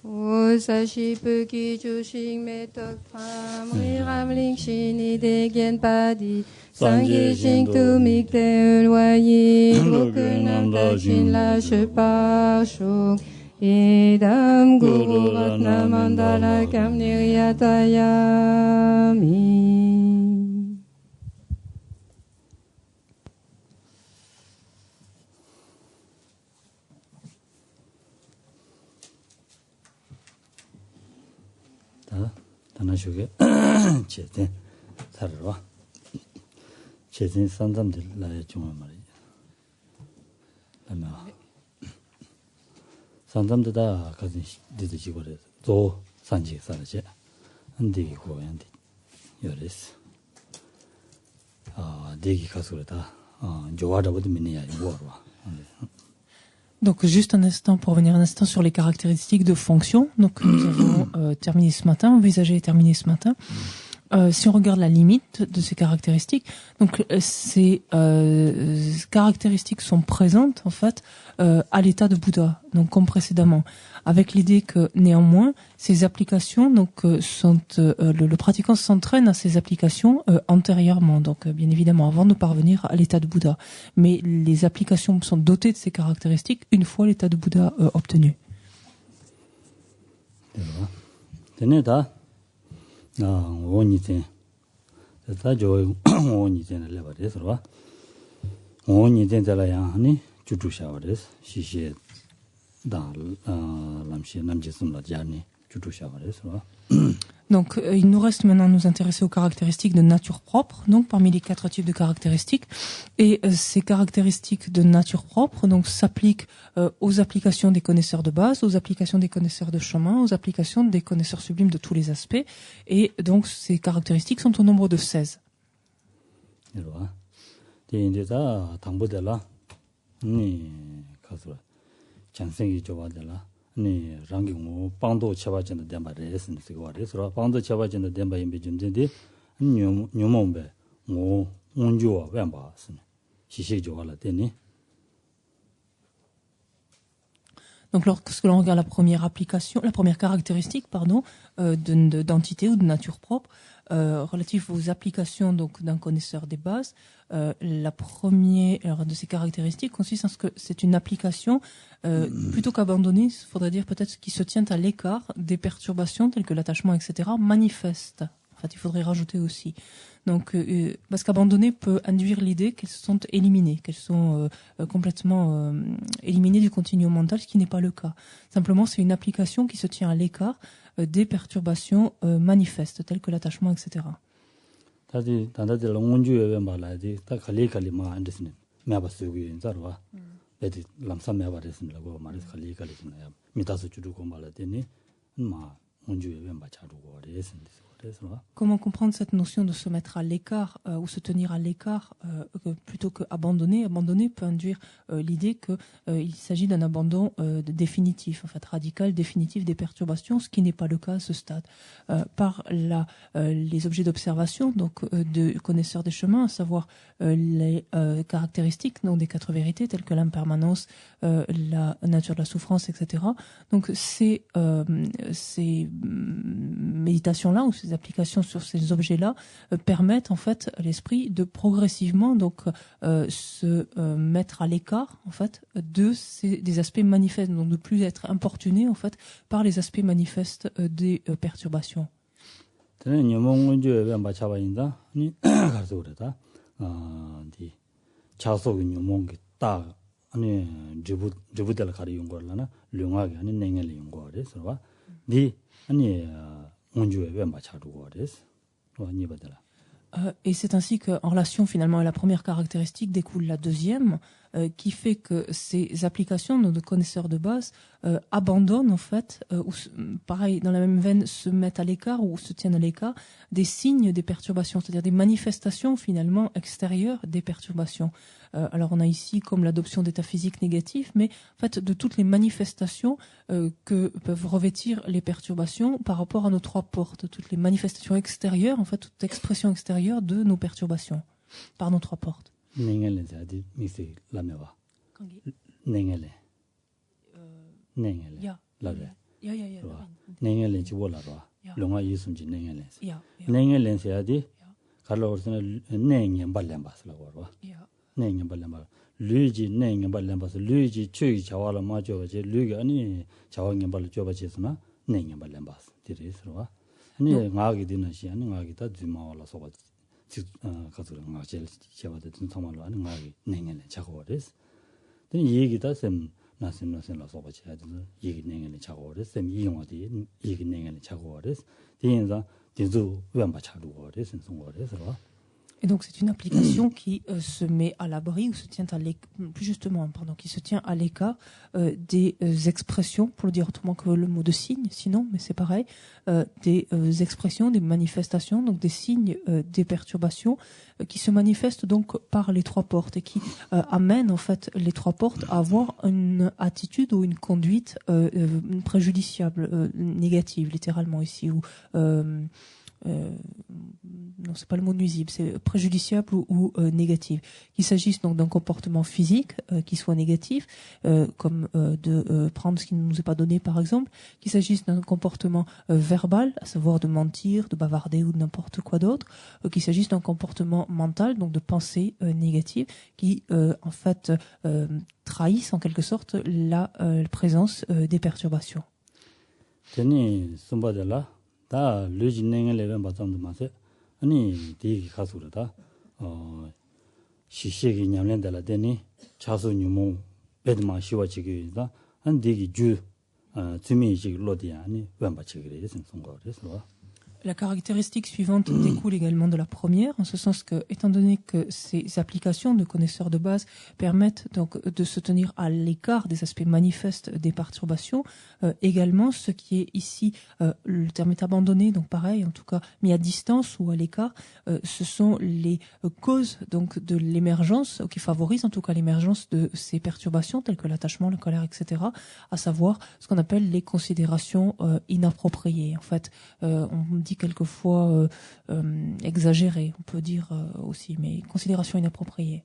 Sashi Puki Chushing Metok Pham Ram Ling Shini De Gen Padi Sangi Shing Tu Mik Te Ulwayi Aucun Ta Shin La Shepa Shuk Idam Guru Ratna Mandala Kam Niryatayami. 단아쇼게 제대 살아와 제대 산담들 나의 중앙 말이야. 아마 산담들다 가진 디디지고래 또 산지 살아지 안되기 고연디 요레스 대기 가서다 좋아하다고도 미니야 뭐와. Donc juste un instant pour revenir un instant sur les caractéristiques de fonction. Donc nous avons terminé ce matin, envisagé et terminé ce matin. Si on regarde la limite de ces caractéristiques, donc ces caractéristiques sont présentes en fait à l'état de Bouddha, donc comme précédemment, avec l'idée que néanmoins ces applications donc sont le pratiquant s'entraîne à ces applications antérieurement, donc bien évidemment avant de parvenir à l'état de Bouddha. Mais les applications sont dotées de ces caractéristiques une fois l'état de Bouddha obtenu. 원이제 다저 원이제는 레버리스로 원이제들아야 하니 주주샤버리스 시시 다 람시 남지스므라 자니 주주샤버리스로. Donc, il nous reste maintenant à nous intéresser aux caractéristiques de nature propre, donc parmi les 4 types de caractéristiques. Et ces caractéristiques de nature propre donc s'appliquent aux applications des connaisseurs de base, aux applications des connaisseurs de chemin, aux applications des connaisseurs sublimes de tous les aspects. Et donc, ces caractéristiques sont au nombre de 16. 네 랑기고 방도 쳐봐진다 덴바레스는 시고와레스로 방도 쳐봐진다 덴바 임비 준데디 뇽뇽몽베 뭐 온주와 웬바스네 시시조가라 되니. Donc lorsque l'on regarde la première caractéristique d'entité ou de nature propre relative aux applications donc d'un connaisseur des bases, la première de ces caractéristiques consiste en ce que c'est une application plutôt qu'abandonnée, il faudrait dire peut-être qui se tient à l'écart des perturbations telles que l'attachement, etc. manifeste. En fait, il faudrait rajouter aussi. Donc, parce qu'abandonner peut induire l'idée qu'elles sont éliminées, qu'elles sont complètement éliminées du continuum mental, ce qui n'est pas le cas. Simplement, c'est une application qui se tient à l'écart des perturbations manifestes, telles que l'attachement, etc. Comment comprendre cette notion de se mettre à l'écart ou se tenir à l'écart plutôt que abandonner? Abandonner peut induire l'idée qu'il s'agit d'un abandon définitif, en fait radical, définitif des perturbations, ce qui n'est pas le cas à ce stade. Par les objets d'observation, donc de connaisseurs des chemins, à savoir les caractéristiques donc, des 4 vérités telles que l'impermanence, la nature de la souffrance, etc. Donc ces méditations-là ou ces applications sur ces objets-là permettent en fait à l'esprit de progressivement donc se mettre à l'écart en fait des aspects manifestes, donc de plus être importuné en fait par les aspects manifestes des perturbations. Et c'est ainsi qu'en relation finalement à la première caractéristique découle la deuxième, qui fait que ces applications de connaisseurs de base abandonnent en fait, ou pareil dans la même veine se mettent à l'écart ou se tiennent à l'écart des signes des perturbations, c'est-à-dire des manifestations finalement extérieures des perturbations. Alors on a ici comme l'adoption d'états physiques négatifs, mais en fait de toutes les manifestations que peuvent revêtir les perturbations par rapport à nos 3 portes, toutes les manifestations extérieures, en fait toute expression extérieure de nos perturbations par nos 3 portes. nengen len chi wola ro longa yisum ji nengen len Yeah. nengen len se adi kala orsena nengen ballen bas la ro nengen ballen ba luji nengen ballen bas luji chögi chawala ma jo je lugi ani chawangen bal jo ba jesna nengen ballen bas diris ro ani ngagi dinan shi ani ngagi ta juma wala so ba 가서 ngajel chawada tin samal ani ngagi nengen len chago res 된 얘기다 셈 나셈 라서 같이 해도 얘기 내년에 작업을 셈 이용하디 얘기 내년에 작업을 했어. 뒤에서 뒤도 왜안 받쳐도 그래서 송거래서 Et donc c'est une application qui se met à l'abri ou se tient à qui se tient à l'écart des expressions, pour le dire autrement que le mot de signe, sinon, mais c'est pareil, des expressions, des manifestations, donc des signes, des perturbations qui se manifestent donc par les trois portes et qui amènent en fait les trois portes à avoir une attitude ou une conduite préjudiciable, négative, littéralement ici, ou non, c'est pas le mot nuisible, c'est préjudiciable ou négatif. Qu'il s'agisse donc d'un comportement physique qui soit négatif, comme de prendre ce qui ne nous est pas donné par exemple, qu'il s'agisse d'un comportement verbal, à savoir de mentir, de bavarder ou de n'importe quoi d'autre, qu'il s'agisse d'un comportement mental, donc de pensée négative, qui en fait trahissent en quelque sorte la présence des perturbations. 다 르진능을 레벨 받았는데 맞아. 아니 되게 가수로다. 시시기 냠랜달라 되니 차수 뉴모 베드마 시와지기다. 한 되게 주 주미지 로디아 아니 웬바치기 그래서 송거래서 La caractéristique suivante découle également de la première, en ce sens que, étant donné que ces applications de connaisseurs de base permettent donc de se tenir à l'écart des aspects manifestes des perturbations, également ce qui est ici, le terme est abandonné, donc pareil, en tout cas mis à distance ou à l'écart, ce sont les causes donc de l'émergence, qui favorisent en tout cas l'émergence de ces perturbations telles que l'attachement, la colère, etc., à savoir ce qu'on appelle les considérations inappropriées. En fait, on dit quelquefois exagéré, on peut dire aussi, mais considération inappropriée.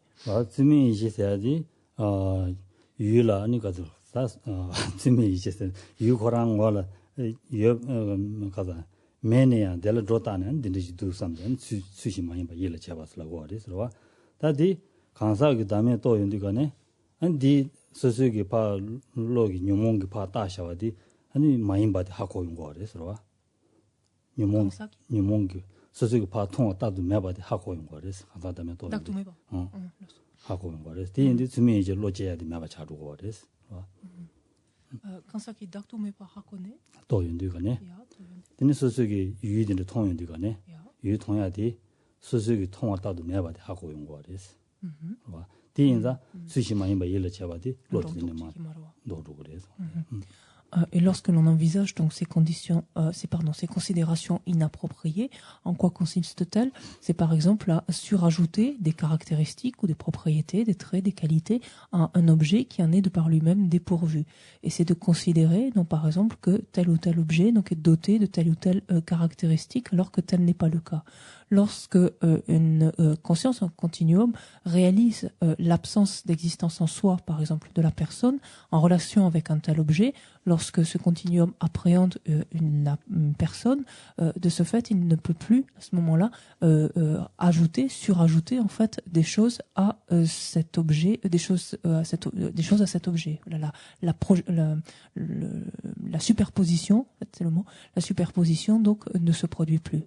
뉴몽기 소소기 파통 따도 매바디 하고 온 거래서 가다면 또 하고 온 거래서 뒤인데 주미 이제 로제야디 매바 자루고 그래서 quand qui dakto me pas hakone 또 연두가네 근데 소소기 유이들의 통연두가네 유 통야디 소소기 통화 따도 매바디 하고 온 거래서 봐 뒤인자 수시만 임바 일을 잡아디 로드네마 노루 그래서 Et lorsque l'on envisage donc ces considérations inappropriées, en quoi consiste-t-elle? C'est par exemple à surajouter des caractéristiques ou des propriétés, des traits, des qualités à un objet qui en est de par lui-même dépourvu. Et c'est de considérer, donc par exemple, que tel ou tel objet donc est doté de telle ou telle caractéristique, alors que tel n'est pas le cas. Lorsque une conscience, un continuum, réalise l'absence d'existence en soi, par exemple, de la personne, en relation avec un tel objet, lorsque ce continuum appréhende une personne, de ce fait, il ne peut plus, à ce moment-là, surajouter en fait des choses à cet objet, des choses à cet objet. La superposition, c'est le mot, la superposition donc ne se produit plus.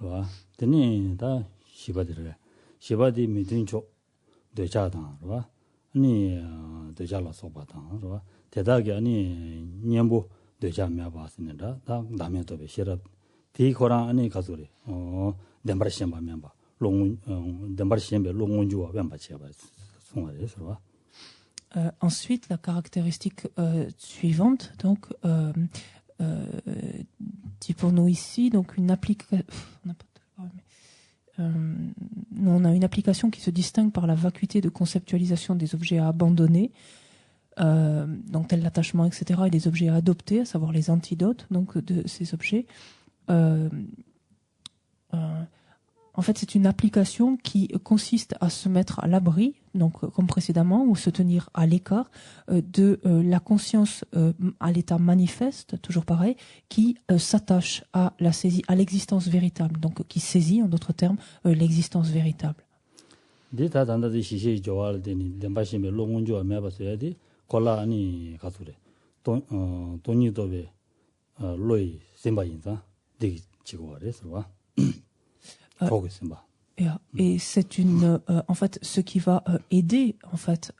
와, 되니 다 시바들을 시바디 미든초 되자다, 와. 아니 되자라서 봐다, 와. 대다게 아니 년보 되자며 봤습니다. 다 남에 또 베시라 디코랑 아니 가소리. 덴바르시엠 바면 봐. 롱 덴바르시엠베 롱온주와 벤바치야 봐. 송아래서 와. Ensuite, la caractéristique suivante, donc, dit pour nous ici, donc une application. On a une application qui se distingue par la vacuité de conceptualisation des objets à abandonner, donc tel l'attachement, etc., et des objets à adopter, à savoir les antidotes donc de ces objets. En fait, c'est une application qui consiste à se mettre à l'abri, donc comme précédemment, ou se tenir à l'écart de la conscience à l'état manifeste, toujours pareil, qui s'attache à la saisie, à l'existence véritable, donc qui saisit, en d'autres termes, l'existence véritable. Dita tanda de shishi joal deni dembashi me longonjo a meba soyadi kola ani kasure. Toni dobe loi semba inza de chigo ware swa. Koge semba. Et c'est une, en fait, ce qui va aider, en fait,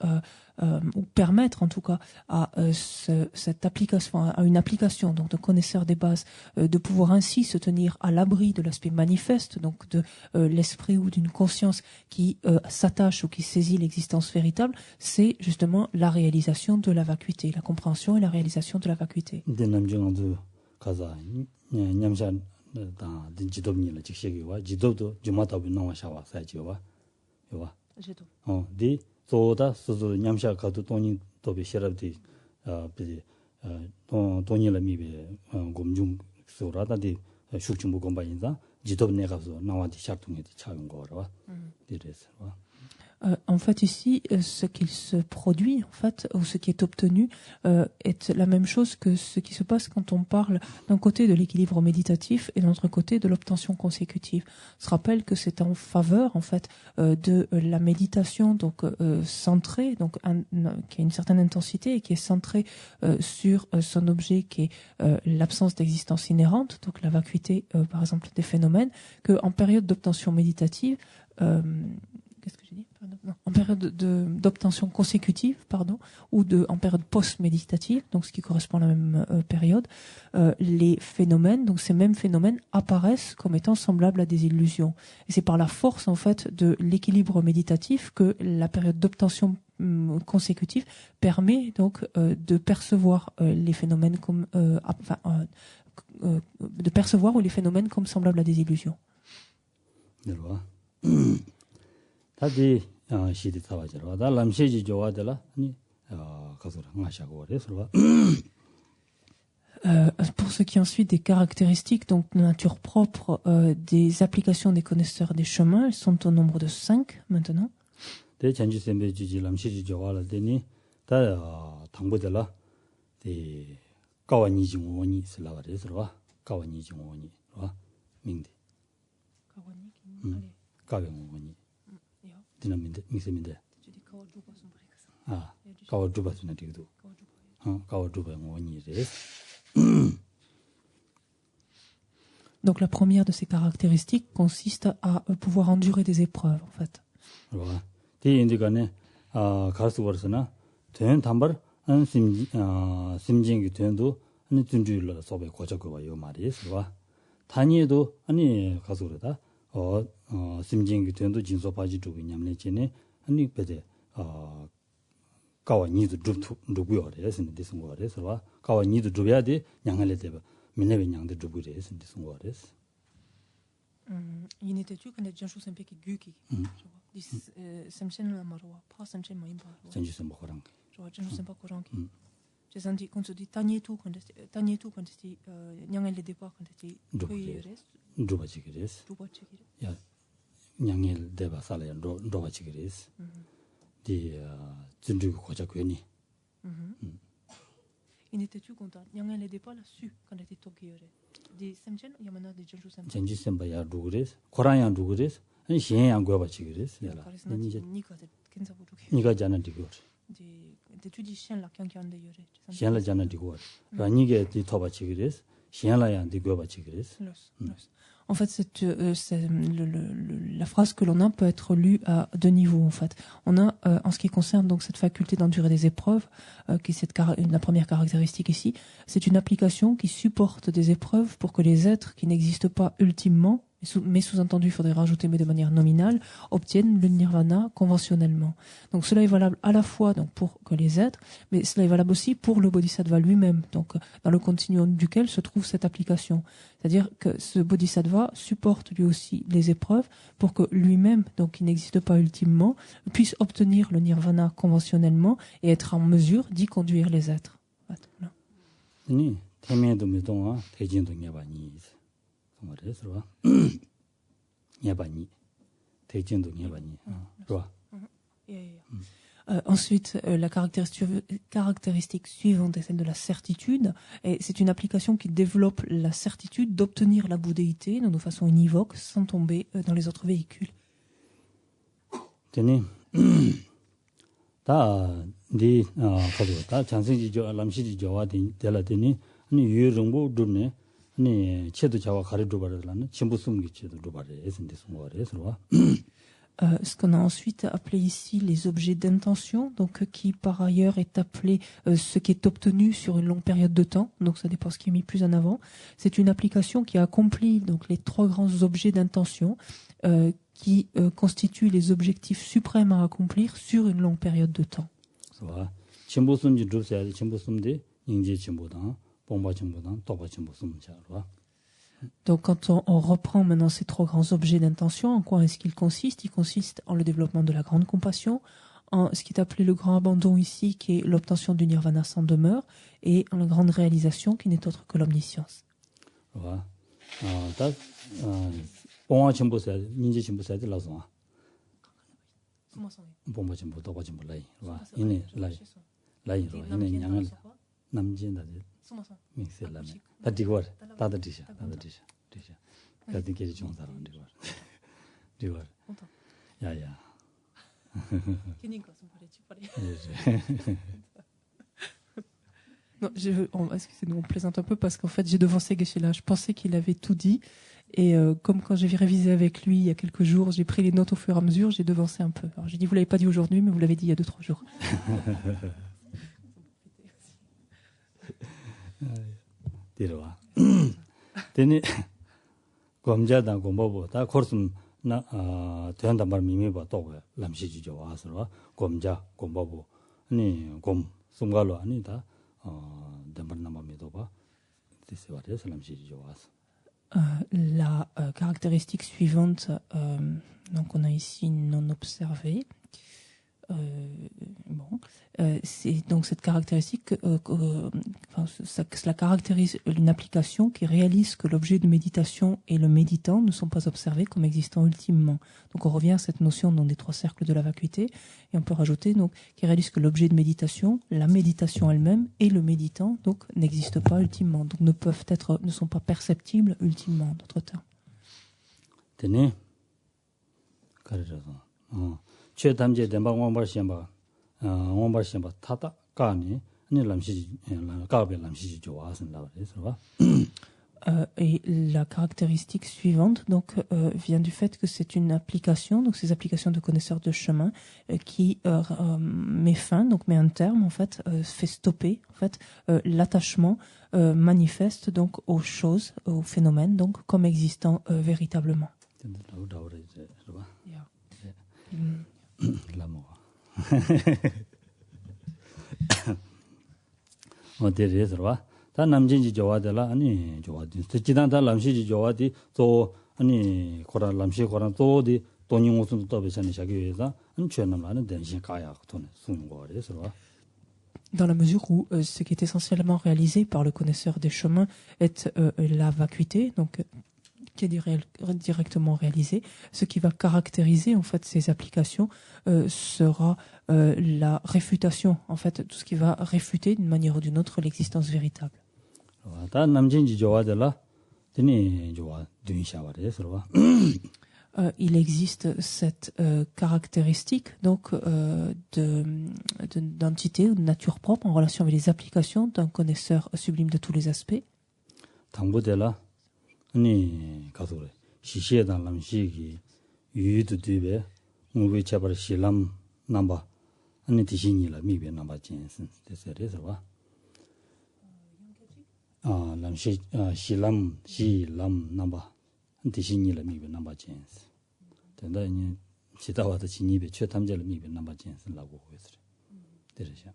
ou permettre, en tout cas, à cette application, à une application, donc de connaisseurs des bases, de pouvoir ainsi se tenir à l'abri de l'aspect manifeste, donc de l'esprit ou d'une conscience qui s'attache ou qui saisit l'existence véritable, c'est justement la réalisation de la vacuité, la compréhension et la réalisation de la vacuité. 다 진지도니라 직시기와 지도도 주마다부 나와샤와 사지와 요와 지도 디 소다 소소 냠샤 가도 돈이 도비 셔럽디 비디 돈이라 미베 곰중 소라다디 숙중부 공부인자 지도 내가서 나와디 샤통에디 차용 거라 디레스 와 En fait, ici, ce qu'il se produit, en fait, ou ce qui est obtenu, est la même chose que ce qui se passe quand on parle d'un côté de l'équilibre méditatif et de l'autre côté de l'obtention consécutive. On se rappelle que c'est en faveur, en fait, de la méditation, donc centrée, donc qui a une certaine intensité et qui est centrée sur son objet, qui est l'absence d'existence inhérente, donc la vacuité, par exemple, des phénomènes, que en période d'obtention méditative qu'est-ce que j'ai dit? Non. En période d'obtention consécutive, ou en période post-méditative, donc ce qui correspond à la même période, les phénomènes, donc ces mêmes phénomènes apparaissent comme étant semblables à des illusions. Et c'est par la force, en fait, de l'équilibre méditatif que la période d'obtention consécutive permet donc de percevoir les phénomènes comme de percevoir les phénomènes comme semblables à des illusions. 다디 시디 타와지로 다 람시지 좋아들라 아니 가서라 마샤고 그래서 pour ce qui est ensuite des caractéristiques donc de nature propre des applications des connaisseurs des chemins, elles sont au nombre de 5 maintenant. 대 전지sembe 지지 람시지 좋아라 되니 다 당보들라 대 가와니지오니 슬라와 그래서 가와니지오니 와 민데 가와니 디나민데 미세민데 가와주바스나 디도 가와주바 모니레 Donc la première de ces caractéristiques consiste à pouvoir endurer des épreuves en fait. 와 디인디가네 가르스버스나 된 담발 안 심진기 된도 아니 준주일로 소배 고작고 요 말이스 와 단위에도 아니 가서 그러다 심진기 된도 진소바지 두고 냠내지네 아니 베데 가와니도 두고요 그래서 무슨 거래서 와 가와니도 두어야 돼 양할래 돼 미네베 양도 두고래 그래서 무슨 거래서 il n'était tu quand des gens un peu qui guki dis samchen la marwa pas samchen ma imba 전주 좀 먹어랑 je sais pas courant qui j'ai senti quand tu dis tanier tout quand tu nyangel le départ quand tu 두바치기레스 야 양일 대바 살아야 로바치기레스 디 진주고 고작고니 il n'était tu content nyangel le départ là-dessus quand tu tokiore di samchen yamana de jonju samchen 전주 셈바야 루그레스 코란야 루그레스 아니 신양 고바치기레스 야라 니가 자는 디고 tu dis chien la kankan de yore chien la janan digo 라니게 디 토바치기레스 chien la yan digo bachigire스 En fait, la phrase que l'on a peut être lue à deux niveaux. En fait, on a, en ce qui concerne donc cette faculté d'endurer des épreuves, qui est la première caractéristique ici, c'est une application qui supporte des épreuves pour que les êtres qui n'existent pas ultimement, mais sous-entendu, il faudrait rajouter, mais de manière nominale, obtiennent le nirvana conventionnellement. Donc cela est valable à la fois donc pour que les êtres, mais cela est valable aussi pour le bodhisattva lui-même, donc dans le continuum duquel se trouve cette application. C'est-à-dire que ce bodhisattva supporte lui aussi les épreuves pour que lui-même, donc qui n'existe pas ultimement, puisse obtenir le nirvana conventionnellement et être en mesure d'y conduire les êtres. 녀바니 대진도 녀바니 좋아. Ensuite, la caractéristique suivante est celle de la certitude. Et c'est une application qui développe la certitude d'obtenir la bouddhéité de façon univoque sans tomber dans les autres véhicules. 되니 다디 가지고 다 장생지죠 람시지죠와 될라더니 아니 유정보 둘네 아니 체도 자와 가르도 바르라는 전부 숨기 체도 바르 에선데 숨어래서 Ce qu'on a ensuite appelé ici les objets d'intention, donc qui par ailleurs est appelé ce qui est obtenu sur une longue période de temps, donc ça dépend ce qui est mis plus en avant. C'est une application qui accomplit donc les trois grands objets d'intention qui constituent les objectifs suprêmes à accomplir sur une longue période de temps. Donc quand on reprend maintenant ces trois grands objets d'intention, en quoi est-ce qu'ils consistent? Ils consistent en le développement de la grande compassion, en ce qui est appelé le grand abandon ici, qui est l'obtention du nirvana sans demeure, et en la grande réalisation, qui n'est autre que l'omniscience. Non, excusez-nous, on plaisante un peu parce qu'en fait j'ai devancé Geshe-la. Je pensais qu'il avait tout dit et comme quand j'ai révisé avec lui il y a quelques jours, j'ai pris les notes au fur et à mesure, j'ai devancé un peu. Alors j'ai dit vous l'avez pas dit aujourd'hui, mais vous l'avez dit il y a 2-3 jours. 데려와. 되니 검자단 공부보 다 코र्스 나 된단 말 미미바 또 람시지죠 와서 검자 공부보 아니 곰 숨갈로 아니다 담bar나마미도 봐 데세와레서 람시지죠 와서. La caractéristique suivante, donc on a ici non observé. C'est donc cette caractéristique, cela caractérise une application qui réalise que l'objet de méditation et le méditant ne sont pas observés comme existant ultimement. Donc on revient à cette notion des trois cercles de la vacuité et on peut rajouter donc qui réalise que l'objet de méditation, la méditation elle-même et le méditant donc n'existent pas ultimement, donc ne sont pas perceptibles ultimement en d'autres termes. 되네. 그래서 최담제 demba ngombar shemba tata kani ni lamshi kabe lamshi jo asan la reso. Et la caractéristique suivante donc vient du fait que c'est une application, donc ces applications de connaisseurs de chemin qui met fin, donc met un terme en fait, fait stopper en fait l'attachement manifeste donc aux choses, aux phénomènes donc comme existant véritablement. 다 남진지 좋아들라 아니 좋아디 지단다 람시지 좋아디 또 아니 고라 람시 고라 또디 돈이 무슨 또 배선이 자기 위해서 안전함라는 대신 가야 돈에 쓰는 거래서. Dans la mesure où ce qui est essentiellement réalisé par le connaisseur des chemins est la vacuité, donc qui est directement réalisé, ce qui va caractériser en fait ces applications sera la réfutation, en fait tout ce qui va réfuter d'une manière ou d'une autre l'existence véritable. Il existe cette caractéristique donc d'entité ou de nature propre en relation avec les applications d'un connaisseur sublime de tous les aspects. 아니 가도래 시시에단 람시기 유유도 뒤에 우리 차벌 실람 남바 아니 디신이라 미베 남바 진슨 데서래서 와 람시 실람 남바 디신이라 미베 남바 진슨 된다니 지다와도 진입에 최탐제를 미베 남바 진슨라고 그랬어. 데르샤.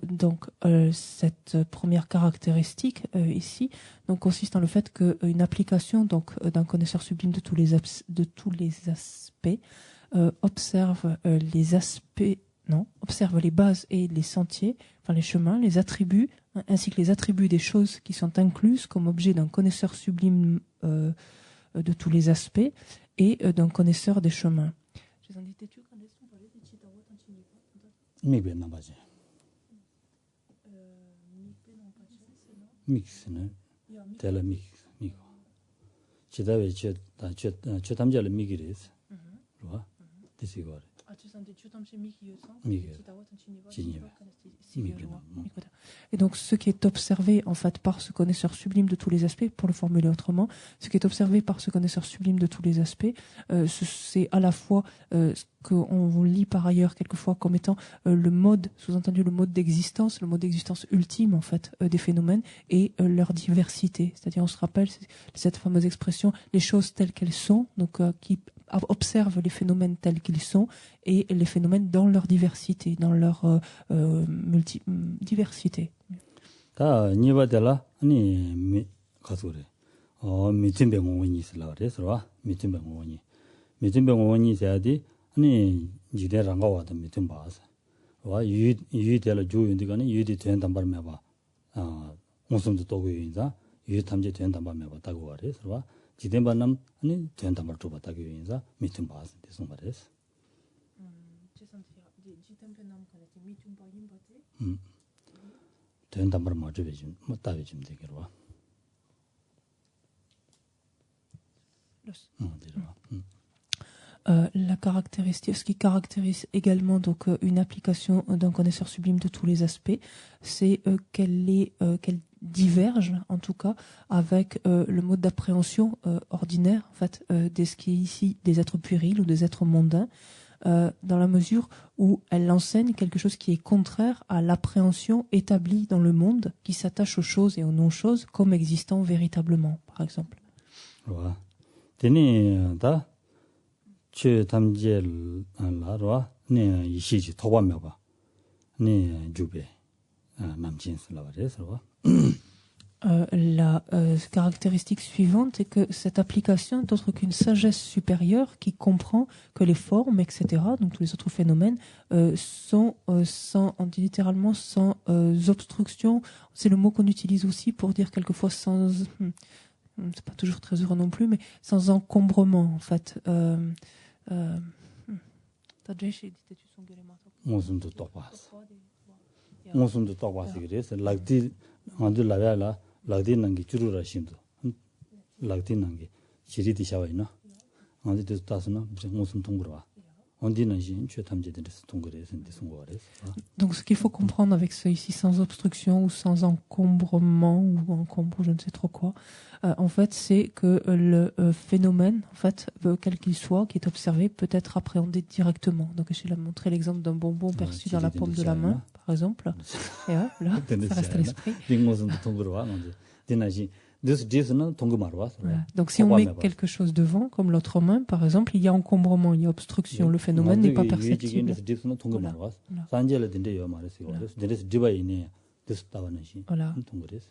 Donc cette première caractéristique ici donc consiste dans le fait qu'une application donc d'un connaisseur sublime de tous les aspects observe les bases et les sentiers, enfin les chemins, les attributs ainsi que les attributs des choses qui sont incluses comme objet d'un connaisseur sublime de tous les aspects et d'un connaisseur des chemins. 믹스는 텔라 믹스 미고 지다베 저 미기레스 와 디시고 Et donc ce qui est observé en fait par ce connaisseur sublime de tous les aspects, pour le formuler autrement, ce qui est observé par ce connaisseur sublime de tous les aspects, c'est à la fois ce qu'on lit par ailleurs quelquefois comme étant le mode, sous-entendu le mode d'existence ultime en fait des phénomènes et leur diversité. C'est-à-dire on se rappelle cette fameuse expression les choses telles qu'elles sont, donc qui observent les phénomènes tels qu'ils sont et les phénomènes dans leur diversité, dans leur diversité. 다 니바텔라 아니 미 가소래 미팀병원이 있으라 그래서 미팀병원이 돼야지 아니 지대랑가 와도 미팀 봐서 와 유유텔라 조인디가는 유디 된 담발 매봐 무슨도 또고 인자 유 탐제 된 담발 매봐 다고 그래서 지대반남 아니 된 담발 줘 봤다고 인자 미팀 봐서 대송 말했어 된 담발 맞아 배좀 뭐 따위 좀 되게로 La caractéristique, ce qui caractérise également donc une application d'un connaisseur sublime de tous les aspects, c'est qu'elle diverge en tout cas avec le mode d'appréhension ordinaire en fait de ce qui est ici des êtres puérils ou des êtres mondains, dans la mesure où elle enseigne quelque chose qui est contraire à l'appréhension établie dans le monde, qui s'attache aux choses et aux non-choses comme existant véritablement, par exemple. 와, 되니 다 최담제를 알아라. 네, 이시지 토반며 봐. 네, 주베. 남친슬라 그래서 La caractéristique suivante est que cette application n'est autre qu'une sagesse supérieure qui comprend que les formes, etc., donc tous les autres phénomènes, sont sans, on dit littéralement sans obstruction. C'est le mot qu'on utilise aussi pour dire quelquefois sans, c'est pas toujours très heureux non plus, mais sans encombrement en fait. 무슨도 똑바스 그래서 락디 안들 라야라 락디는 게 주로라 심도 락디는 게 지리디 샤와이나 안디도 따스나 무슨 통그러와 언디는 신 최탐제들에서 통그래서 송거래서 Donc ce qu'il faut comprendre avec ce ici sans obstruction ou sans encombrement ou encombre je ne sais trop quoi, en fait c'est que le phénomène en fait quel qu'il soit qui est observé peut être appréhendé directement. Donc je vais montrer l'exemple d'un bonbon perçu dans la paume de la main par exemple. Et là ça reste à l'esprit. Voilà. Donc si on met quelque chose devant, comme l'autre main, par exemple, il y a encombrement, il y a obstruction, le phénomène n'est pas perceptible. Voilà.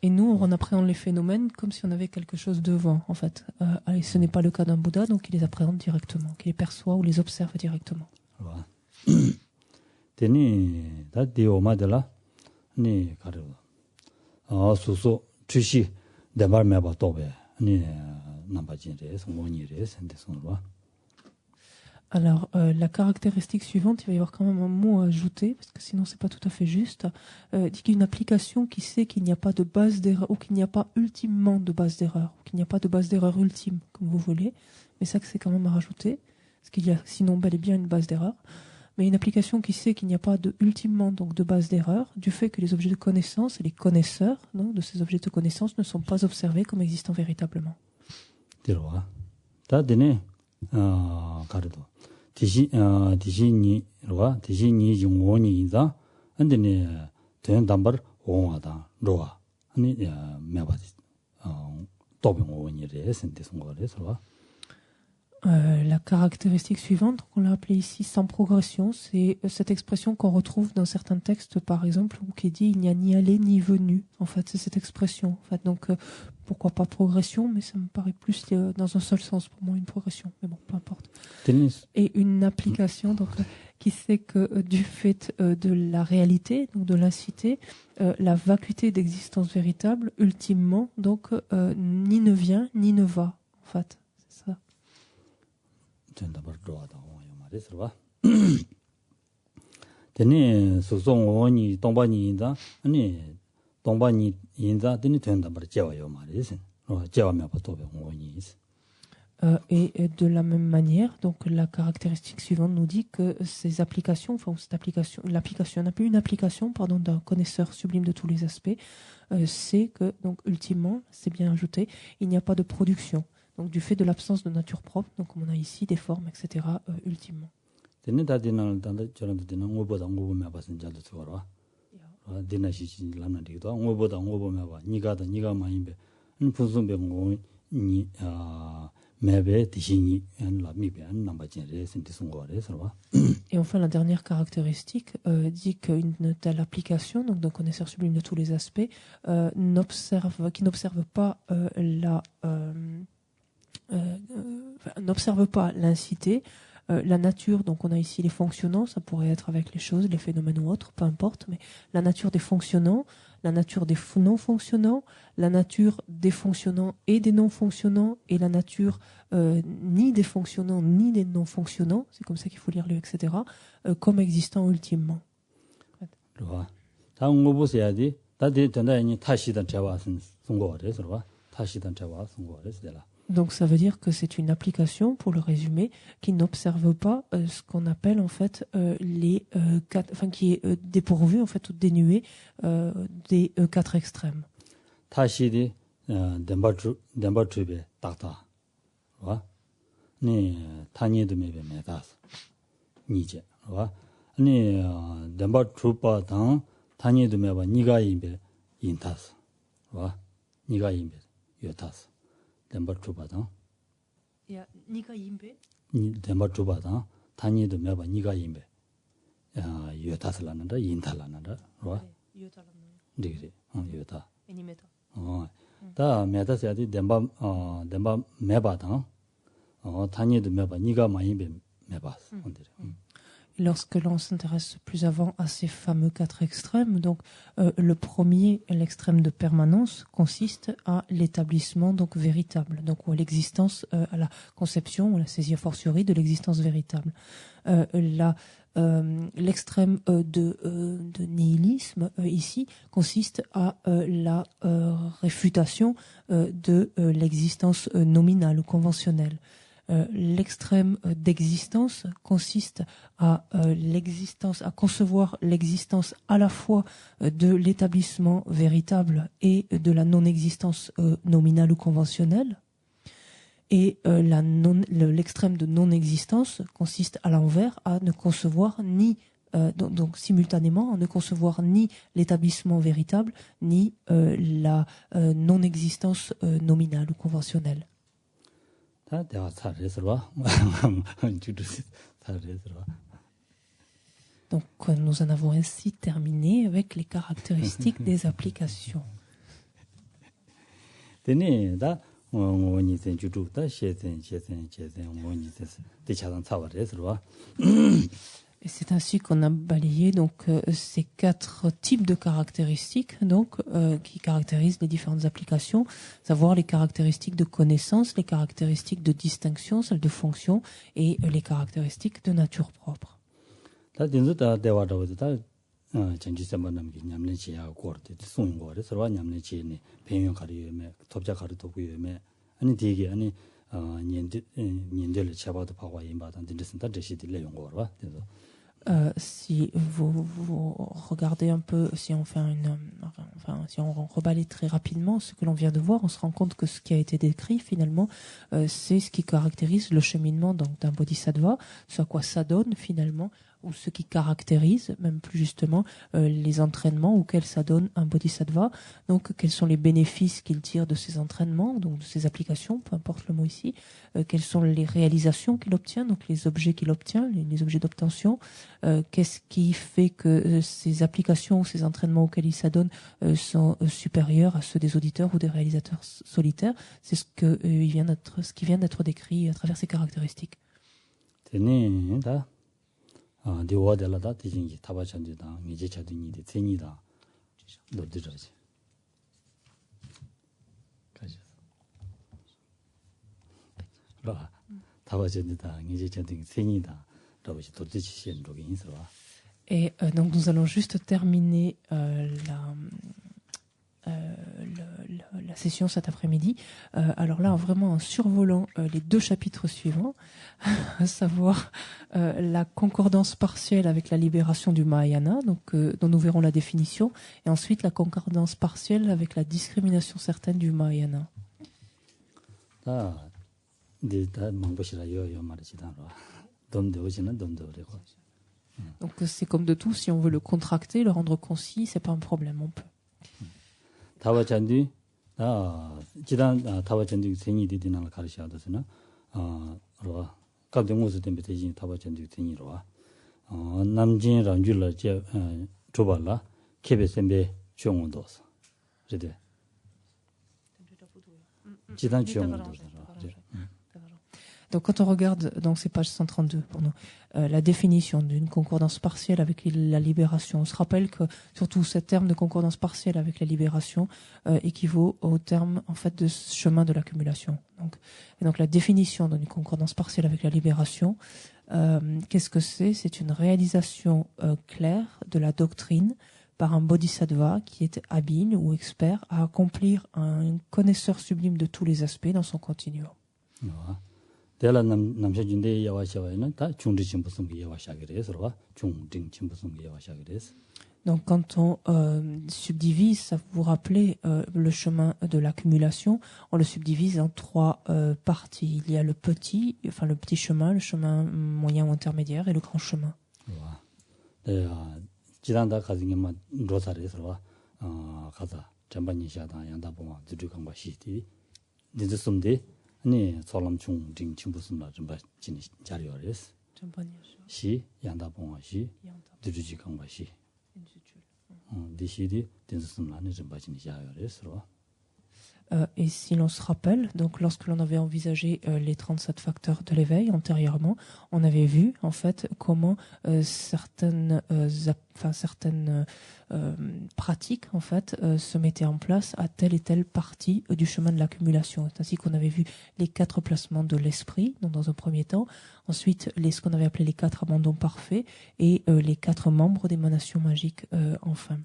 Et nous, on appréhende les phénomènes comme si on avait quelque chose devant, en fait. Et ce n'est pas le cas d'un Bouddha, donc il les appréhende directement, qu'il les perçoit ou les observe directement. Alors, la caractéristique suivante, il va y avoir quand même un mot à ajouter, parce que sinon c'est pas tout à fait juste, dit qu'une application qui sait qu'il n'y a pas de base d'erreur, ou qu'il n'y a pas ultimement de base d'erreur, ou qu'il n'y a pas de base d'erreur ultime, comme vous voulez, mais ça que c'est quand même à rajouter, parce qu'il y a sinon bel et bien une base d'erreur, mais une application qui sait qu'il n'y a pas de ultimement donc de base d'erreur, du fait que les objets de connaissance et les connaisseurs donc, de ces objets de connaissance ne sont pas observés comme existant véritablement. La caractéristique suivante, on l'a appelée ici sans progression, c'est cette expression qu'on retrouve dans certains textes, par exemple, où qui dit il n'y a ni aller ni venu. En fait, c'est cette expression. En fait, donc pourquoi pas progression, mais ça me paraît plus dans un seul sens pour moi une progression. Mais bon, peu importe. Et une application, donc qui sait que du fait de la réalité, donc de l'incité, la vacuité d'existence véritable, ultimement, donc ni ne vient ni ne va, en fait, c'est ça. Tene sosong oni tongbani inza, ani tongbani inza tene tenda bar jewa yo mari sen. Jewa me pa tobe oni is. Et de la même manière, donc la caractéristique suivante nous dit que ces applications, enfin cette application, l'application, on n'a plus une application, pardon, d'un connaisseur sublime de tous les aspects, c'est que donc ultimement, c'est bien ajouté, il n'y a pas de production. Donc du fait de l'absence de nature propre, donc on a ici des formes, etc. Ultimement. Tene da dina da 저런도 dina ngoboda ngobome basen jal도 저거라. dina shi lamna dido ngoboda ngobome ba ni가다 ni가 마임베 분순베 ngo니 매베 디시니 안 미베 안 남바진레 센티송고레 서바. Et enfin, la dernière caractéristique dit qu'une telle application, donc d'un connaisseur sublime de tous les aspects, qui n'observe pas n'observe pas l'incité, la nature, donc on a ici les fonctionnants, ça pourrait être avec les choses, les phénomènes ou autres, peu importe, mais la nature des fonctionnants, la nature des non-fonctionnants, la nature des fonctionnants et des non-fonctionnants, et la nature ni des fonctionnants ni des non-fonctionnants, c'est comme ça qu'il faut lire le etc., comme existant ultimement. Donc ça veut dire que c'est une application, pour le résumer, qui n'observe pas ce qu'on appelle en fait qui est dépourvu en fait ou dénué des quatre extrêmes. 타시디 덴바트베 딱다. 와? 네 타니도 메베 메다스. 니제. 와? 아니 덴바트바당 타니도 메바 니가 임베 인타스. 와? 니가 임베 요타스. 덴바트바당. 야, 니가 임베? 니 덴바트바당 타니도 메바 니가 임베. 야, 요타스라는다 인타라는다. 와? 요타라는. 네. 요타. 애니메이터. 다 메다스야디 덴바 메바당 타니도 메바 니가 많이 메바스. Lorsque l'on s'intéresse plus avant à ces fameux quatre extrêmes, donc le premier, l'extrême de permanence, consiste à l'établissement donc véritable, donc ou à l'existence, à la conception ou la saisie a fortiori de l'existence véritable. L'extrême de nihilisme ici consiste à la réfutation de l'existence nominale ou conventionnelle. L'extrême d'existence consiste à concevoir l'existence à la fois de l'établissement véritable et de la non-existence nominale ou conventionnelle. Et l'extrême de non-existence consiste à l'envers à ne concevoir donc simultanément à ne concevoir ni l'établissement véritable ni la non-existence nominale ou conventionnelle. Donc nous en avons ainsi terminé avec les caractéristiques des applications. Et c'est ainsi qu'on a balayé donc ces quatre types de caractéristiques donc qui caractérisent les différentes applications, savoir les caractéristiques de connaissance, les caractéristiques de distinction, celles de fonction et les caractéristiques de nature propre. Si vous regardez un peu, si on fait si on rebalaye très rapidement ce que l'on vient de voir, on se rend compte que ce qui a été décrit finalement, c'est ce qui caractérise le cheminement d'un bodhisattva, ce à quoi ça donne finalement, ou ce qui caractérise, même plus justement, les entraînements auxquels ça donne un bodhisattva. Donc, quels sont les bénéfices qu'il tire de ces entraînements, donc de ces applications, peu importe le mot ici, quelles sont les réalisations qu'il obtient, donc les objets qu'il obtient, les objets d'obtention, qu'est-ce qui fait que ces applications ou ces entraînements auxquels il s'adonne sont supérieurs à ceux des auditeurs ou des réalisateurs solitaires. C'est ce qui vient d'être décrit à travers ces caractéristiques. 디오와델라다 디진기 타바찬지다 미제차드니데 체니다 너들어지 가지 라 타바찬지다 미제차드니 체니다 러버지 도지시엔 로기 인서와. Et donc nous allons juste terminer la session cet après-midi. Alors là, vraiment en survolant les deux chapitres suivants, à savoir la concordance partielle avec la libération du Mahayana, donc dont nous verrons la définition, et ensuite la concordance partielle avec la discrimination certaine du Mahayana. Donc c'est comme de tout, si on veut le contracter, le rendre concis, c'est pas un problème, on peut. 타바찬디 지단 타바찬디 생이디 디나를 가르쳐야되잖아. 로와 갑정무스 때문에 대신 타바찬디 생이로와 남진 랑줄라 제 조발라 케베셈베 중원도서. 그래. 지단 중원도서. Donc quand on regarde, donc c'est page 132 pour nous, la définition d'une concordance partielle avec la libération, on se rappelle que surtout ce terme de concordance partielle avec la libération équivaut au terme en fait de chemin de l'accumulation. Donc la définition d'une concordance partielle avec la libération, qu'est-ce que c'est? C'est une réalisation claire de la doctrine par un bodhisattva qui est habile ou expert à accomplir un connaisseur sublime de tous les aspects dans son continuum. 대라 남셔진데 야와샤와는 다 중지 진부성기 야와샤그래서와 중딩 진부성기 야와샤그래서. Donc quand on subdivise, ça vous rappelez le chemin de l'accumulation, on le subdivise en trois parties. Il y a le petit chemin, le chemin moyen ou intermédiaire et le grand chemin. 네, 지난다 가진 게만 로사래서와 가자 전반이샤다 양다봉아 주주강바 시티 니즈숨데 네, 솔람 중딩 친구스나 좀 봐진 자료를 시 양다봉아 시 주주지 강바 시 디시디 된스음라는 좀 봐진 자료를 Et si l'on se rappelle, donc lorsque l'on avait envisagé les 37 facteurs de l'éveil antérieurement, on avait vu en fait comment certaines pratiques en fait se mettaient en place à telle et telle partie du chemin de l'accumulation. C'est ainsi qu'on avait vu les 4 placements de l'esprit, donc dans un premier temps, ensuite ce qu'on avait appelé les 4 abandons parfaits et les 4 membres d'émanation magique enfin.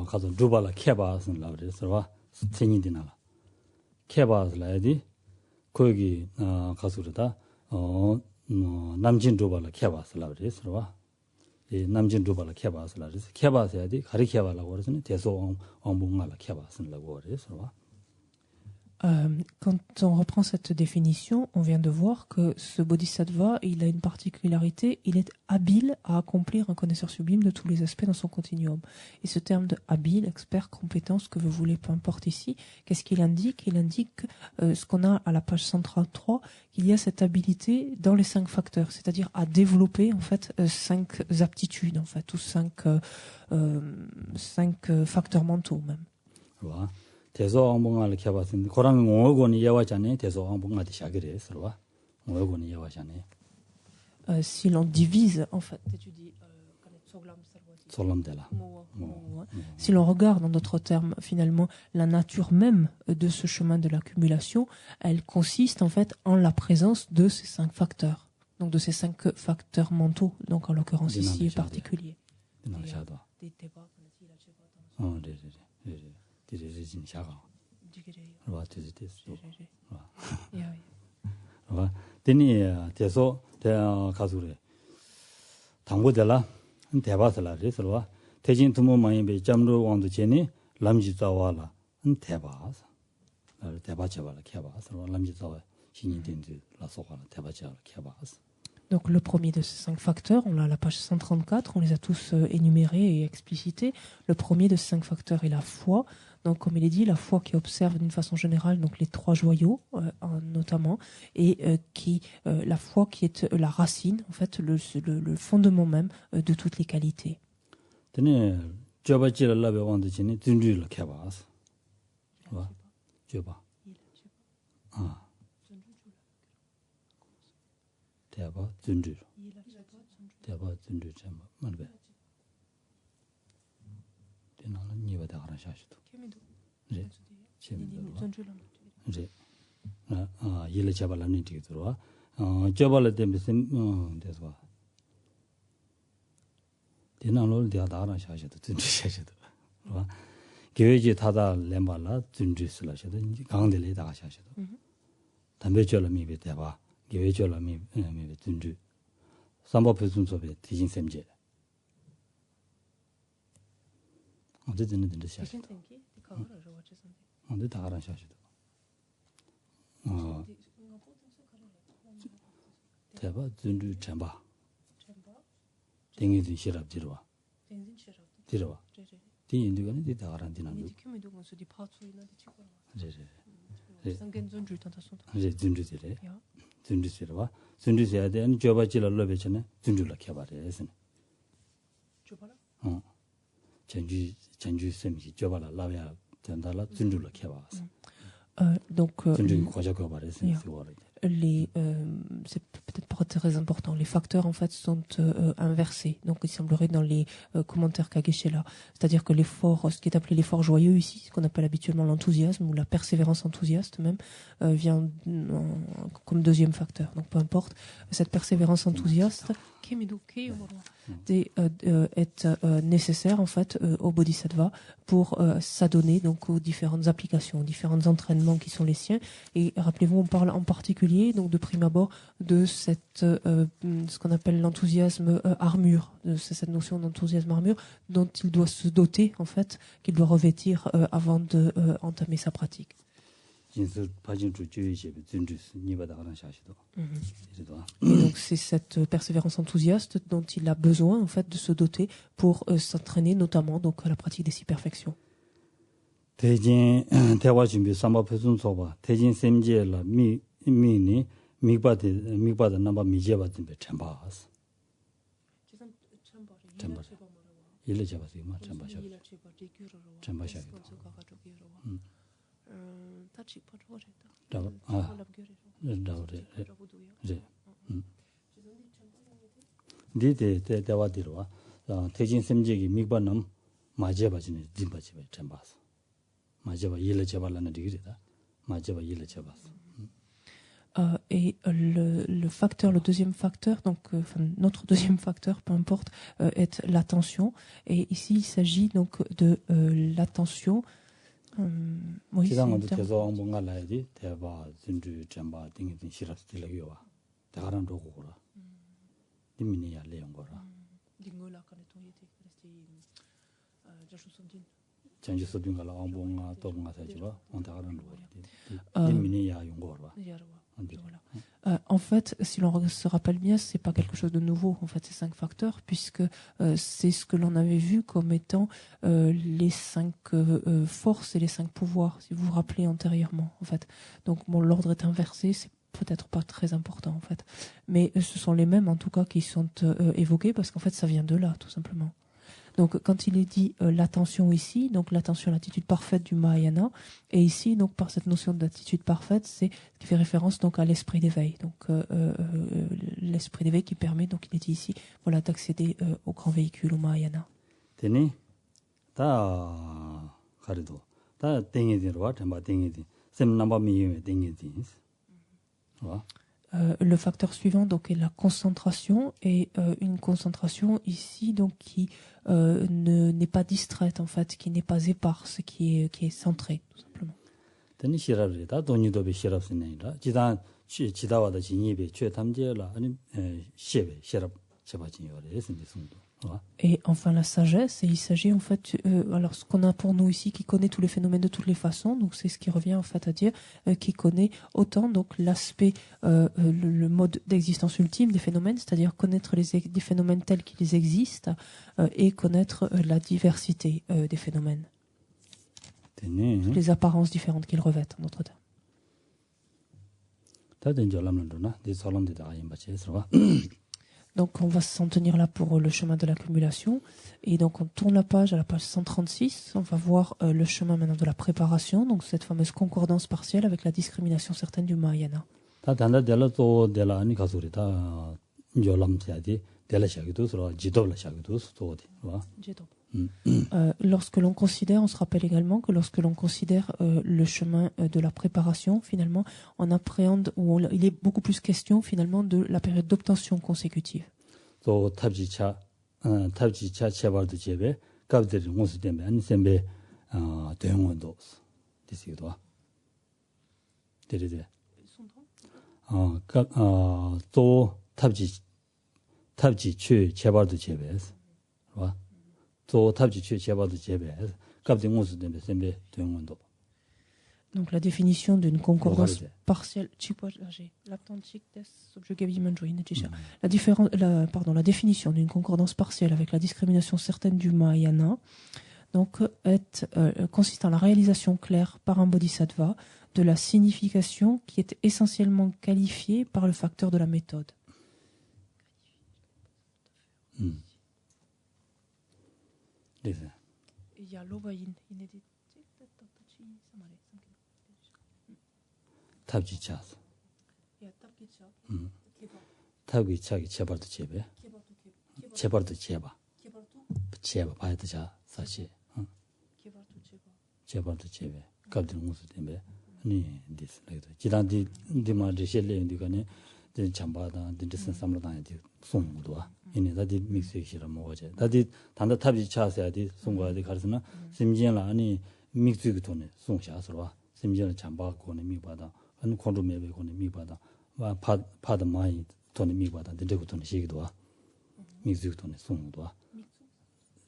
가서 주발라 케바스는 라브레서와 생이디나라 케바스라야디 거기 가수르다 남진 주발라 케바스 라브레서와 이 남진 주발라 케바스 라브레서 케바스야디 가리 케바라고 그러더니 대소 왕봉알라 케바스라고 그래서와. Quand on reprend cette définition, on vient de voir que ce bodhisattva, il a une particularité, il est habile à accomplir un connaisseur sublime de tous les aspects dans son continuum. Et ce terme de habile, expert, compétence, que vous voulez, peu importe ici, qu'est-ce qu'il indique? Il indique ce qu'on a à la page 133, qu'il y a cette habilité dans les 5 facteurs, c'est-à-dire à développer en fait 5 aptitudes, en fait, ou 5 facteurs mentaux même. Ouais. 대소왕봉을 켜봤는데 고랑 5억원이 예와잖아요. 대소왕봉한테 샤그래 서로와 5억원이 예와잖아요. Si l'on divise en fait, si l'on regarde en d'autres termes finalement la nature même de ce chemin de l'accumulation, elle consiste en fait en la présence de ces 5 facteurs. Donc de ces 5 facteurs mentaux, donc en l'occurrence ici particuliers. 디레진 샤가. 와 디레스. 와. 데니 대소 대 가수래. 당고들라 대바슬라 그래서와 대진 두모만이 배 잠로 왕도 제니 람지자와라 대바스. 대바쳐발라 켜바스. 람지자와 신이 된지 라소가라 대바쳐라 켜바스. Donc le premier de ces 5 facteurs, on l'a à la page 134, on les a tous énumérés et explicités. Le premier de ces 5 facteurs est la foi. Donc comme il est dit, la foi qui observe d'une façon générale donc les 3 joyaux notamment, et la foi qui est la racine, en fait le fondement même de toutes les qualités. 대바 대바 준주 대바 준주 참 만배 되나는 니바다 하나 샤시도 네 재밌는 이제 일을 잡아라는 얘기 들어와 잡아라 때문에 돼서 되나는 대다 하나 샤시도 준주 샤시도 봐 교회지 다다 렘발라 준주 슬라셔도 강들이 다 샤시도 담배 절람이 대봐 교회 절람이 준주 삼법 표준법에 대신 셈제 어쨌든 된다 샤시 근데 다 알아 샤시도 대봐 준주 잠바 땡이든 시랍 들어와 들어와 디 인도가는 디 다가란 디나도 이제 준주들에 준주시로와 준주셔야 되는 줘바지를 넣으면은 준주를 켜봐야지 줘봐라 전주 셈이 줘봐라 라야 된다라 준주를 켜봐서 donc 준주 과자가 말해서 c'est peut-être pas très important. Les facteurs en fait sont inversés. Donc il semblerait dans les commentaires Kageshe là, c'est-à-dire que l'effort, ce qui est appelé l'effort joyeux ici, ce qu'on appelle habituellement l'enthousiasme ou la persévérance enthousiaste même, vient comme deuxième facteur. Donc peu importe, cette persévérance enthousiaste est nécessaire en fait au bodhisattva pour s'adonner donc aux différentes applications, aux différents entraînements qui sont les siens. Et rappelez-vous, on parle en particulier donc de prime abord de cette ce qu'on appelle l'enthousiasme armure, c'est cette notion d'enthousiasme armure dont il doit se doter en fait, qu'il doit revêtir avant de entamer sa pratique. Et donc c'est cette persévérance enthousiaste dont il a besoin en fait de se doter pour s'entraîner notamment donc à la pratique des 6 perfections. 대진 대화 준비 삼바 표준 소바 대진 셈제라 미니 미바다 남바 미제바 준비 참바스 참바 일을 잡아서 이마 참바샤 참바샤 디데 대화디로와 대진 셈제기 미바남 마제바지네 진바지베 참바스 마제바 일을 잡아라는 얘기다 마제바 일을 잡았어. Et le facteur, le deuxième facteur, donc notre deuxième facteur, peu importe, est l'attention. Et ici, il s'agit donc de l'attention. Oui, c'est un terme. En fait, si l'on se rappelle bien, c'est pas quelque chose de nouveau. En fait, ces 5 facteurs, puisque c'est ce que l'on avait vu comme étant les 5 forces et les 5 pouvoirs, si vous vous rappelez antérieurement. En fait, donc bon, l'ordre est inversé. C'est peut-être pas très important en fait, mais ce sont les mêmes en tout cas qui sont évoqués parce qu'en fait, ça vient de là, tout simplement. Donc, quand il est dit l'attention ici, donc l'attention, l'attitude parfaite du Mahayana, et ici, donc par cette notion d'attitude parfaite, c'est ce qui fait référence donc à l'esprit d'éveil. Donc, l'esprit d'éveil qui permet, donc il est dit ici, voilà, d'accéder au grand véhicule, au Mahayana. Le facteur suivant donc est la concentration et une concentration ici donc qui n'est pas distraite en fait, qui n'est pas éparse, qui est centrée tout simplement. Et enfin la sagesse, et il s'agit en fait, alors ce qu'on a pour nous ici, qui connaît tous les phénomènes de toutes les façons, donc c'est ce qui revient en fait à dire, qui connaît autant donc l'aspect, le mode d'existence ultime des phénomènes, c'est-à-dire connaître des phénomènes tels qu'ils existent, et connaître la diversité des phénomènes, les apparences différentes qu'ils revêtent en d'autres termes. Donc on va s'en tenir là pour le chemin de l'accumulation. Et donc on tourne la page à la page 136. On va voir le chemin maintenant de la préparation, donc cette fameuse concordance partielle avec la discrimination certaine du Mahayana. Lorsque l'on considère, on se rappelle également que lorsque l'on considère le chemin de la préparation, finalement, on appréhende, il est beaucoup plus question finalement de la période d'obtention consécutive. Donc la définition d'une concordance partielle, la définition d'une concordance partielle avec la discrimination certaine du Mahayana, donc consiste en la réalisation claire par un bodhisattva de la signification qui est essentiellement qualifiée par le facteur de la méthode. 이네 다디 믹스시라 뭐지 다디 단다 탑지 차서야디 송과디 가르스나 심진라 아니 믹스기 돈에 송샤서와 심진을 잠바 고네 미바다 한 콘도 매베 고네 미바다 와 파다 마이 돈에 미바다 데고 돈에 시기도 와 믹스기 돈에 송도 와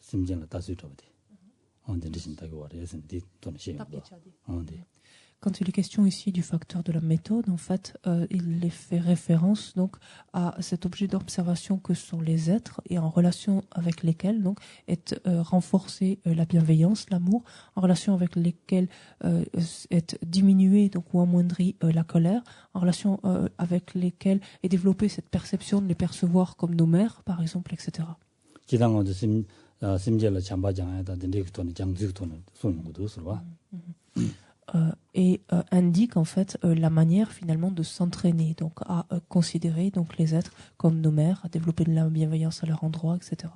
심진라 다스이도디 언데 리신다고 와레스 디 돈에 시기도 언데. Quand il est question ici du facteur de la méthode, en fait, il fait référence donc à cet objet d'observation que sont les êtres et en relation avec lesquels donc est renforcée la bienveillance, l'amour, en relation avec lesquels est diminuée donc ou amoindrie la colère, en relation avec lesquels est développée cette perception de les percevoir comme nos mères, par exemple, etc. Et indique en fait la manière finalement de s'entraîner, donc à considérer donc les êtres comme nos mères, à développer de la bienveillance à leur endroit, etc.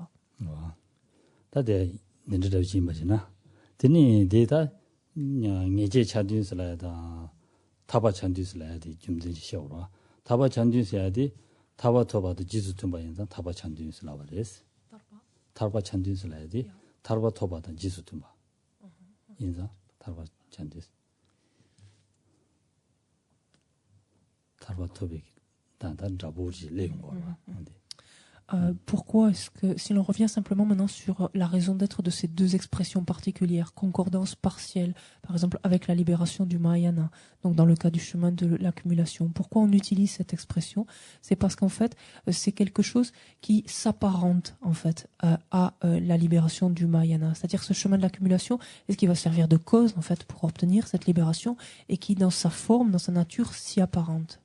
Pourquoi est-ce que, si l'on revient simplement maintenant sur la raison d'être de ces deux expressions particulières, concordance partielle, par exemple avec la libération du Mahayana, donc dans le cas du chemin de l'accumulation, pourquoi on utilise cette expression? C'est parce qu'en fait, c'est quelque chose qui s'apparente en fait à la libération du Mahayana, c'est-à-dire ce chemin de l'accumulation est ce qui va servir de cause en fait pour obtenir cette libération et qui dans sa forme, dans sa nature, s'y apparente.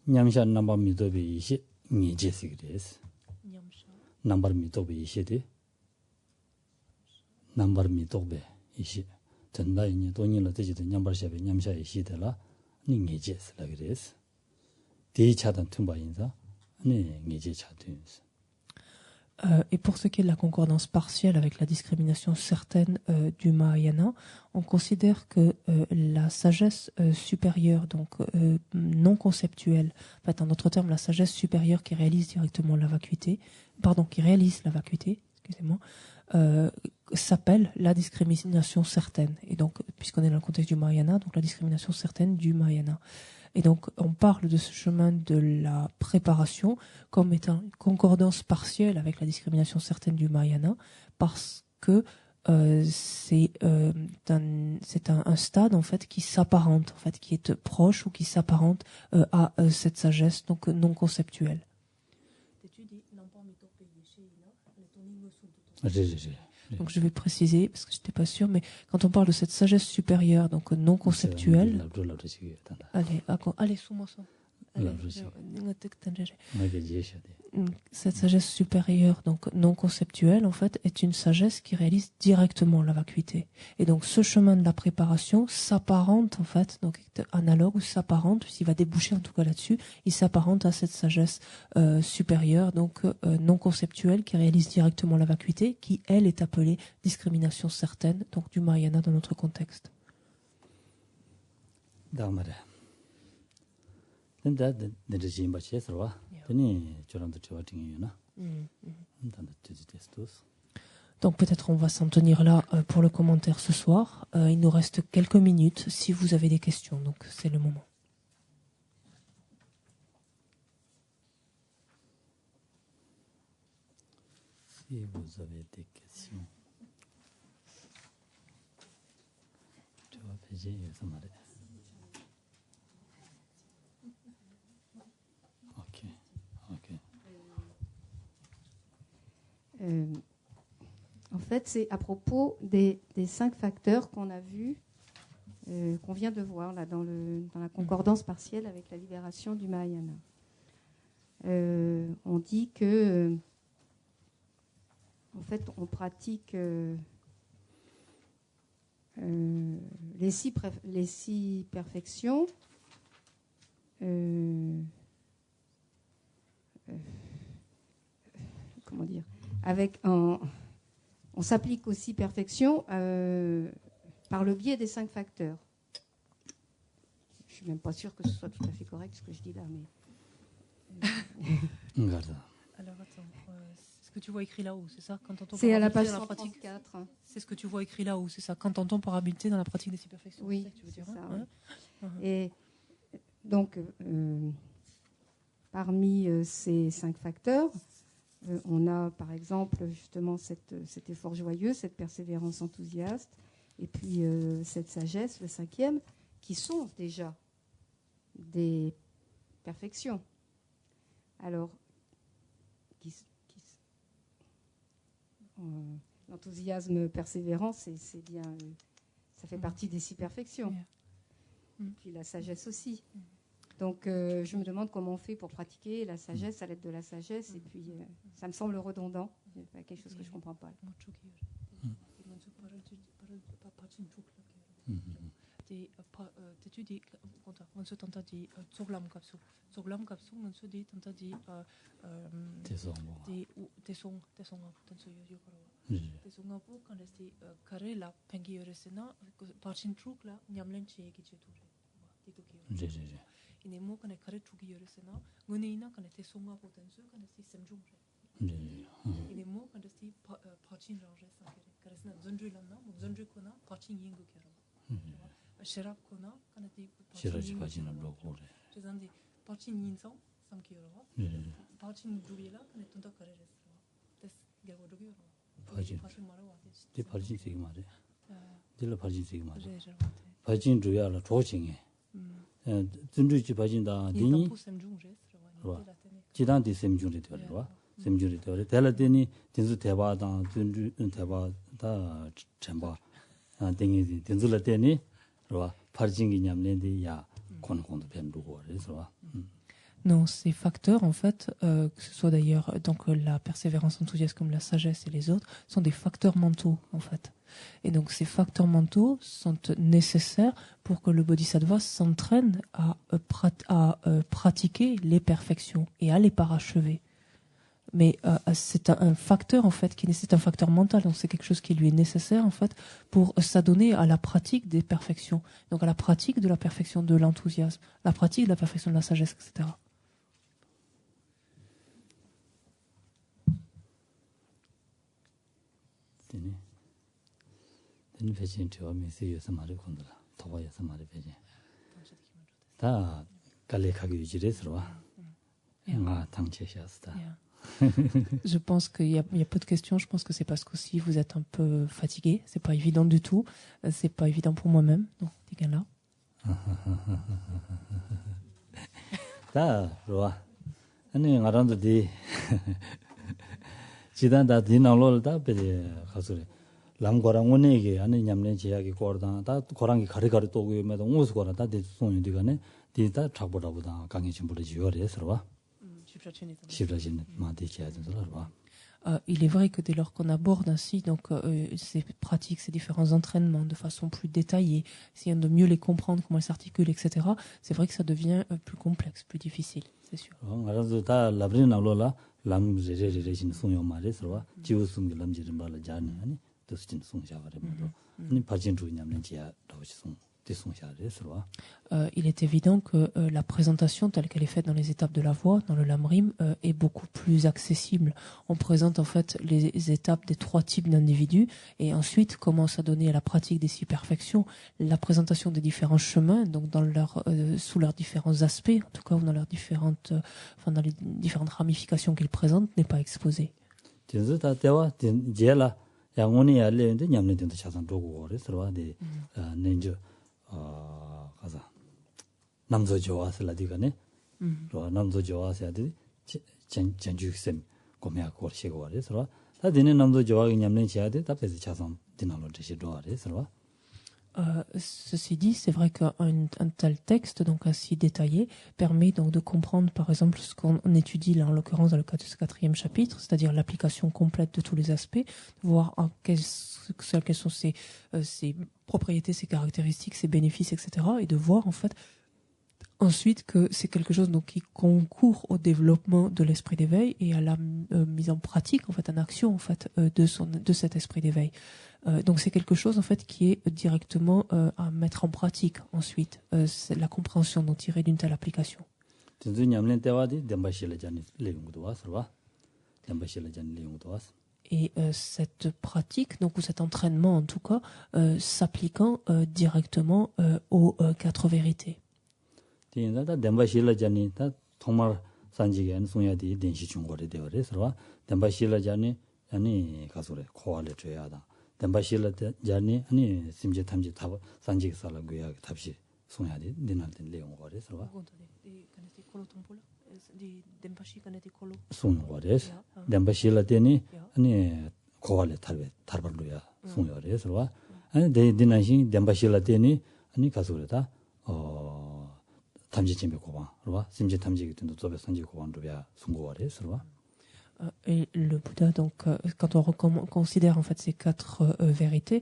냠샤 넘버 미도베 이시 니제시그레스 넘버 미도베 이시데 넘버 미도베 이시 전다이니 돈이라 되지도 냠버샤베 냠샤 이시데라 니제스라 그레스 디차단 툼바인사 니 니제 차든스. Et pour ce qui est de la concordance partielle avec la discrimination certaine du Mahayana, on considère que la sagesse supérieure, donc non conceptuelle, en fait, en d'autres termes, la sagesse supérieure qui réalise directement la vacuité, excusez-moi, s'appelle la discrimination certaine. Et donc, puisqu'on est dans le contexte du Mahayana, donc la discrimination certaine du Mahayana. Et donc, on parle de ce chemin de la préparation comme étant une concordance partielle avec la discrimination certaine du Mahayana, parce que c'est un stade en fait qui s'apparente, en fait, qui est proche ou qui s'apparente à cette sagesse donc non conceptuelle. Donc je vais préciser, parce que je n'étais pas sûre, mais quand on parle de cette sagesse supérieure, donc non conceptuelle... Allez, Cette sagesse supérieure, donc non conceptuelle, en fait, est une sagesse qui réalise directement la vacuité. Et donc, ce chemin de la préparation s'apparente, en fait, donc analogue ou s'apparente, s'il va déboucher en tout cas là-dessus, il s'apparente à cette sagesse supérieure, donc non conceptuelle, qui réalise directement la vacuité, qui, elle, est appelée discrimination certaine, donc du Mahayana dans notre contexte. Donc peut-être on va s'en tenir là pour le commentaire ce soir. Il nous reste quelques minutes si vous avez des questions, donc c'est le moment. Si vous avez des questions, tu vas payer ça m'arrête. En fait, c'est à propos des 5 facteurs qu'on a vus, qu'on vient de voir là, dans la concordance partielle avec la libération du Mahayana. On dit que, en fait, on pratique les 6 perfections. Comment dire, on s'applique aussi perfection par le biais des 5 facteurs. Je suis même pas sûre que ce soit tout à fait correct ce que je dis là, mais. Alors attends, c'est ce que tu vois écrit là-haut, c'est ça? C'est à la page 134. C'est ce que tu vois écrit là-haut, c'est ça? Quand on entend par habileté dans la pratique des 6 perfections. Oui, c'est ça que tu veux dire, ça, hein? oui. Et donc, parmi ces 5 facteurs, on a par exemple justement cet effort joyeux, cette persévérance enthousiaste, et puis cette sagesse, le 5e, qui sont déjà des perfections. Alors, l'enthousiasme persévérant, c'est bien, ça fait partie des 6 perfections. Puis la sagesse aussi. Donc, je me demande comment on fait pour pratiquer la sagesse à l'aide de la sagesse. Et puis, ça me semble redondant. C'est quelque chose que je ne comprends pas. 이네모 간에 가르 주기 열으세나 은혜이나 간에 대송아 보던수 간에 시스템 이네모 간에 시 파친 장제 상케 그래서 전주일나 뭐 전주코나 파친 인국이라 셔랍코나 간에 디 파친 로고래 저잔디 파친 인성 상케요라 파친 주기라 간에 돈다 가르레스 데스 게고 주기요라 파친 말아 와데 디 파친 세기 말해 딜라 파친 세기 말해 파친 주야라 조징해 준주지 바진다 니니 지단 디셈중에 되어라 셈중에 되어라 달라데니 진주 대바다 준주 대바다 전바 땡이 진주라데니 로 파르징이 냠nen데 야 콘콘도 변두고 그래서 Non, ces facteurs, en fait, que ce soit d'ailleurs donc la persévérance enthousiaste comme la sagesse et les autres, sont des facteurs mentaux, en fait. Et donc ces facteurs mentaux sont nécessaires pour que le bodhisattva s'entraîne à pratiquer les perfections et à les parachever. Mais c'est un facteur, en fait, c'est un facteur mental, donc c'est quelque chose qui lui est nécessaire, en fait, pour s'adonner à la pratique des perfections, donc à la pratique de la perfection de l'enthousiasme, la pratique de la perfection de la sagesse, etc. 되는 배진 저음이 세여서 말을 건드라 더워서 말을 배진 다 갈래가기 유지해서 와 아 당체셨다. Je pense qu'il y a peu de questions. Je pense que c'est parce qu'aussi vous êtes un peu fatigué. C'est pas évident du tout. C'est pas évident pour moi-même. Donc, des là. 다 좋아. 아니 나란도디 지단다 디나로다 베 가서래. 람고랑원에게 아니 냠내 제약이 거다 다 고랑이 가리가리 또고면도 무슨 거라 다 대송이 되가네 디다 잡보라보다 강해진 부르지 요래서 봐. 십자진 마디지야 된다로 봐. Il est vrai que dès lors qu'on aborde ainsi donc ces pratiques, ces différents entraînements de façon plus détaillée, essayant de mieux les comprendre, comment elles s'articulent, etc., c'est vrai que ça devient plus complexe, plus difficile, c'est sûr. Alors, 다 라브리나로라 람제제제진 송요 말에서 봐. 지우송게 람제진 말라 자네 아니 뜻진 송샤가래 말로. 아니 바진주 냠nen지야 도시송. Il est évident que la présentation telle qu'elle est faite dans les étapes de la voix, dans le lamrim, est beaucoup plus accessible. On présente en fait les étapes des 3 types d'individus et ensuite commence à donner à la pratique des 6 perfections la présentation des différents chemins, donc dans sous leurs différents aspects, en tout cas ou dans leurs dans les différentes ramifications qu'ils présentent, n'est pas exposée. 가자 남자 좋아서 디가네 남자 좋아서 야디 전주쌤 고매하고 시고 그래서 다 되는 남자 좋아하기 냠는 지야데 답에서 차선 디나로 드시도 그래서 Ceci dit, c'est vrai qu'un tel texte, donc ainsi détaillé, permet donc de comprendre, par exemple, ce qu'on étudie là, en l'occurrence dans le cas de ce 4e chapitre, c'est-à-dire l'application complète de tous les aspects, de voir quelles sont ses propriétés, ses caractéristiques, ses bénéfices, etc., et de voir en fait ensuite que c'est quelque chose donc qui concourt au développement de l'esprit d'éveil et à la mise en pratique, en fait, en action, en fait, de cet esprit d'éveil. Donc c'est quelque chose en fait qui est directement à mettre en pratique ensuite. C'est la compréhension dont tirée d'une telle application. Et cette pratique, donc ou cet entraînement en tout cas, s'appliquant directement aux 4 vérités. 덴바실라 자니 아니 심제 탐지 타 산지기 살라고야 답시 송야디 니날된 내용 거래서 봐. 송 거래서 덴바실라 때니 아니 고갈레 탈발로야 송여래서 봐. 아니 데디나시 덴바실라 때니 아니 가서다 탐지 침be 고방 봐. 심제 탐지기 된도 저배 산지 고방도야 송고래서 봐. Et le Bouddha, donc, quand on considère en fait ces 4 vérités,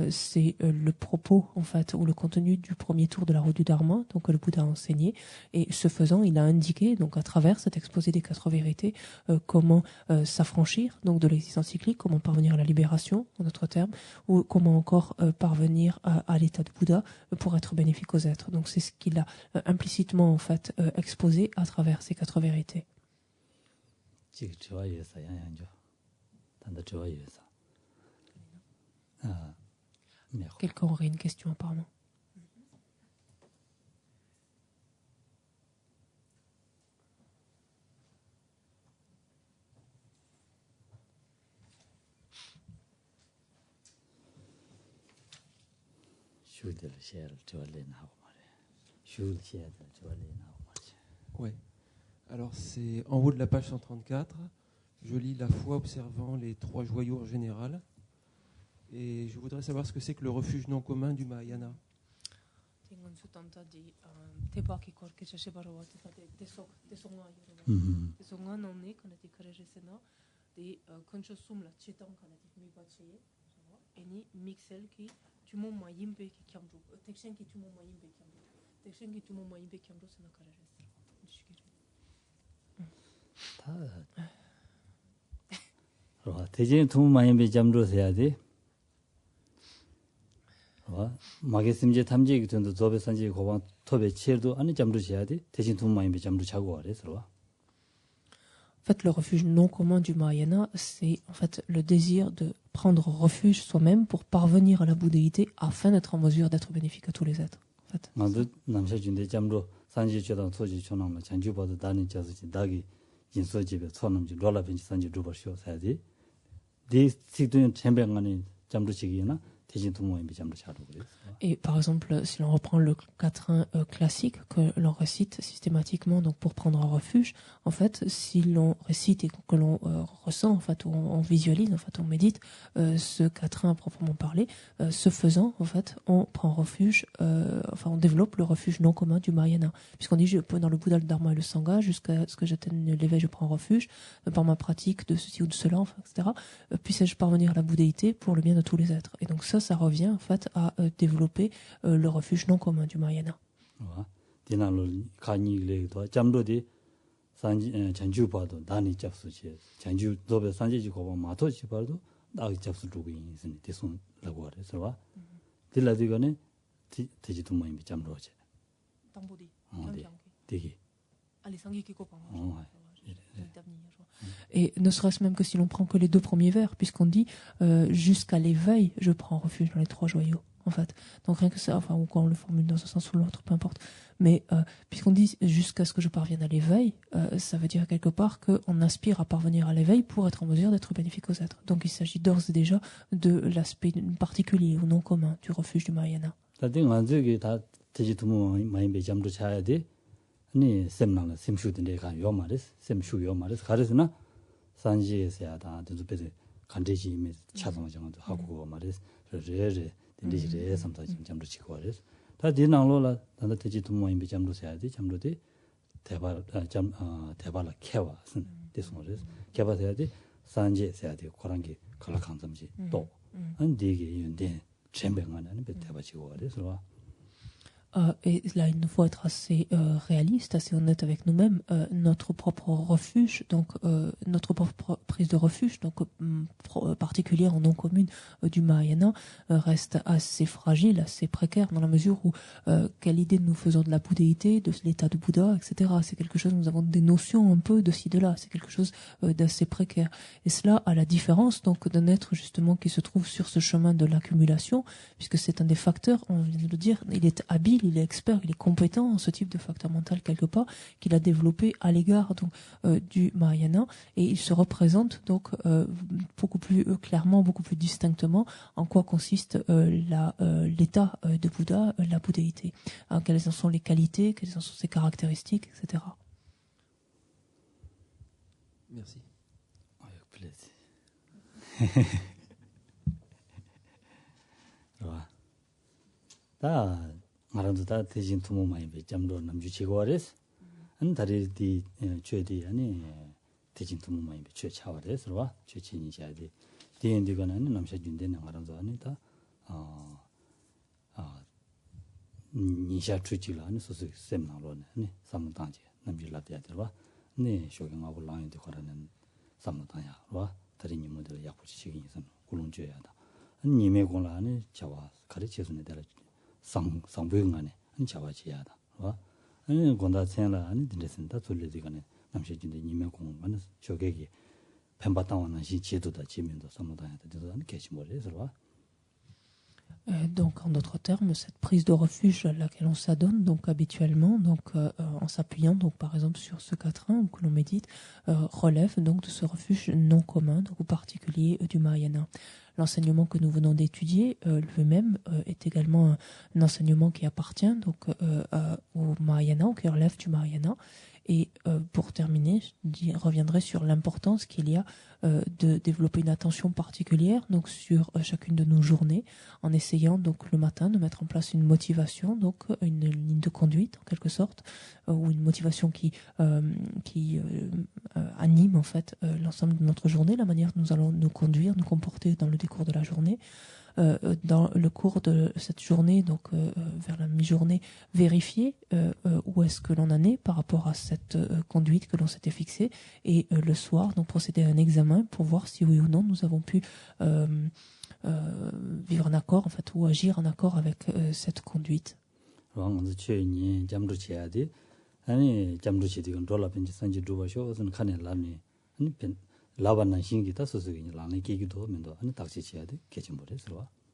c'est le propos en fait ou le contenu du premier tour de la route du Dharma, donc que le Bouddha a enseigné. Et ce faisant, il a indiqué, donc à travers cet exposé des 4 vérités, comment s'affranchir donc de l'existence cyclique, comment parvenir à la libération, en d'autres termes, ou comment encore parvenir à l'état de Bouddha pour être bénéfique aux êtres. Donc c'est ce qu'il a implicitement en fait exposé à travers ces 4 vérités. Quelqu'un aurait une question apparemment. Ouais. Alors c'est en haut de la page 134, je lis la foi observant les 3 joyaux en général, et je voudrais savoir ce que c'est que le refuge non commun du Mahayana. 대진 두 마인배 잠도 해야 돼. 마게 심제 탐지기 된도 저배 산지 고방 토배 치에도 아니 잠도 해야 돼. 대신 두 마인배 잠도 자고 와래서. En fait, le refuge non commun du Mahayana, c'est en fait le désir de prendre refuge soi-même pour parvenir à la bouddhéité afin d'être en mesure d'être bénéfique à tous les êtres. En fait. 남샤준데 잠도 산지 쳐다 토지 쳐나면 장주보다 다른 자수지 다기 인소집에 손놈지 놀라빈지 산지 두버쇼 사야지 디 식도는 챔뱅안이 잠도치기나 Et par exemple, si l'on reprend le quatrain classique que l'on récite systématiquement, donc pour prendre un refuge, en fait, si l'on récite et que l'on ressent, en fait, ou on visualise, en fait, on médite ce quatrain à proprement parler, ce faisant, en fait, on prend refuge, on développe le refuge non commun du Mahayana, puisqu'on dit je peux dans le Bouddha, le Dharma et le Sangha jusqu'à ce que j'atteigne l'éveil, je prends refuge par ma pratique de ceci ou de cela, enfin, etc. Puisse-je parvenir à la bouddhéité pour le bien de tous les êtres. Et donc ça revient en fait à développer le refuge non commun du Mahayana. Et ne serait-ce même que si l'on prend que les deux premiers vers, puisqu'on dit jusqu'à l'éveil, je prends refuge dans les trois joyaux, en fait. Donc rien que ça, enfin, ou quand on le formule dans un sens ou l'autre, peu importe. Mais puisqu'on dit jusqu'à ce que je parvienne à l'éveil, ça veut dire quelque part qu'on aspire à parvenir à l'éveil pour être en mesure d'être bénéfique aux êtres. Donc il s'agit d'ores et déjà de l'aspect particulier ou non commun du refuge du Mahayana. ni semnala semshu de ga yo mares semshu yo mares 가르스나 산지에서야 다 두베데 간데지 미 차동을 정도 하고 마res 레레 딘디지레 삼다 잠도 치고 마res 다 디나로라 단다 되지 두모 임비 잠도 해야 돼 잠도데 대발 대발라 캐와 쓴 데스모레스 캐바해야 돼 산지에서야 돼 고랑기 갈라칸점지 또 안디게 윤데 쳔뱅하는 배 대바치고 그래서 et là, il nous faut être assez réaliste, assez honnête avec nous-mêmes. Notre propre refuge, donc notre propre prise de refuge, donc particulière en non commune du Mahayana, reste assez fragile, assez précaire, dans la mesure où quelle idée nous faisons de la bouddhéité, de l'état de Bouddha, etc. C'est quelque chose, nous avons des notions un peu de ci, de là. C'est quelque chose d'assez précaire. Et cela a la différence donc d'un être justement qui se trouve sur ce chemin de l'accumulation, puisque c'est un des facteurs, on vient de le dire, il est habile, il est expert, il est compétent en ce type de facteur mental quelque part qu'il a développé à l'égard donc du Mahayana, et il se représente donc beaucoup plus clairement, beaucoup plus distinctement en quoi consiste l'état de Bouddha, la bouddhéité, quelles en sont les qualités, quelles en sont ses caractéristiques, etc. Merci. Avec plaisir. 말한도 다 대신 투모 많이 배점도 남주 지고레스 한 다리디 최디 아니 대신 투모 많이 최 차와레스 와 최친이 자디 디엔디가는 남셔 준대는 말한도 아니다 니샤 추지라는 소소 셈나로네 네 삼당제 남주라대야들와 네 쇼경하고 라인도 거라는 삼당야 와 다리님 모델 약부지식이 있어 굴lun줘야다 님의 공라는 자와 가르쳐주는 대로 상부응하네 자와지야다 와 아니 건다 생라 아니 된다 돌리디가네 남시진데 님의 공간은 저격이 펜바당하는 시 제도다 지면도 삼다야다 되도 안 계시 모르서 와. Donc, en d'autres termes, cette prise de refuge à laquelle on s'adonne, donc habituellement, donc en s'appuyant, donc par exemple sur ce quatrain que l'on médite, relève donc de ce refuge non commun, donc ou particulier du Mahayana. L'enseignement que nous venons d'étudier lui-même est également un enseignement qui appartient donc au Mahayana, ou qui relève du Mahayana. Et pour terminer, je reviendrai sur l'importance qu'il y a de développer une attention particulière donc sur chacune de nos journées, en essayant donc le matin de mettre en place une motivation, donc une ligne de conduite en quelque sorte, ou une motivation qui anime en fait l'ensemble de notre journée, la manière dont nous allons nous conduire, nous comporter dans le décours de la journée. Dans le cours de cette journée, donc vers la mi-journée, vérifier où est-ce que l'on en est par rapport à cette conduite que l'on s'était fixée, et le soir, donc procéder à un examen pour voir si oui ou non nous avons pu vivre en accord, en fait, ou agir en accord avec cette conduite.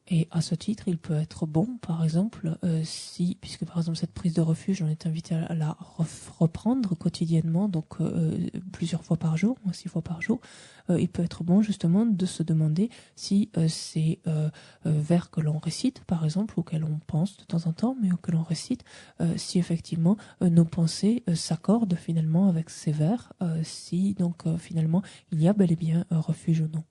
Et à ce titre, il peut être bon, par exemple, si, puisque par exemple cette prise de refuge, on est invité à la reprendre quotidiennement, donc plusieurs fois par jour, 6 fois par jour, il peut être bon justement de se demander si ces vers que l'on récite, par exemple, auxquels on pense de temps en temps, mais auxquels on récite, si effectivement nos pensées s'accordent finalement avec ces vers, si donc finalement il y a bel et bien un refuge ou non.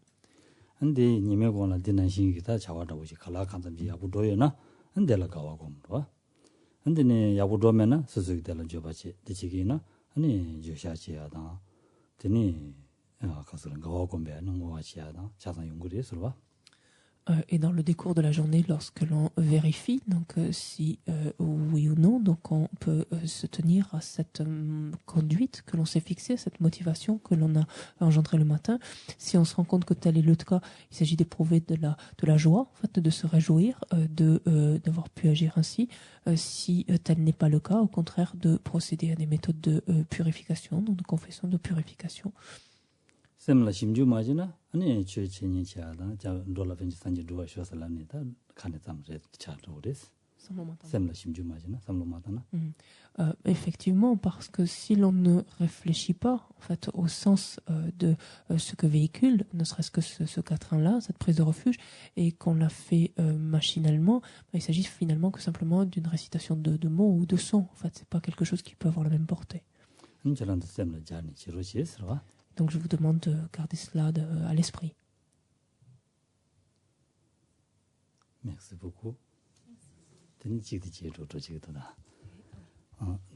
근데 니메고나 디난신이 다 자와다고지 칼라칸담지 야부도요나 근데라 가와고므로 근데네 야부도면은 스스기들은 줘봐지 디치기나 아니 주샤지야다 드니 가서는 가와고면은 뭐하지야다 자산 연구리스로 Et dans le décours de la journée, lorsque l'on vérifie, donc si oui ou non, donc on peut se tenir à cette conduite que l'on s'est fixée, cette motivation que l'on a engendrée le matin. Si on se rend compte que tel est le cas, il s'agit d'éprouver de la joie, en fait, de se réjouir, d'avoir pu agir ainsi. Si tel n'est pas le cas, au contraire, de procéder à des méthodes de purification, donc de confession, de purification. 셈라 심주 마지나 아니 최친이 지하다 자 돌아ven지 산지 두어 쇼살라니다 칸에 담제 차도레스 셈라 심주 마지나 삼로마다나 Effectivement, parce que si l'on ne réfléchit pas en fait au sens de ce que véhicule, ne serait-ce que ce quatrain-là, cette prise de refuge, et qu'on l'a fait machinalement, il s'agit finalement que simplement d'une récitation de mots ou de sons. En fait, c'est pas quelque chose qui peut avoir la même portée. Donc je vous demande de garder cela à l'esprit. Merci beaucoup. Teni chigdi chido to chigda.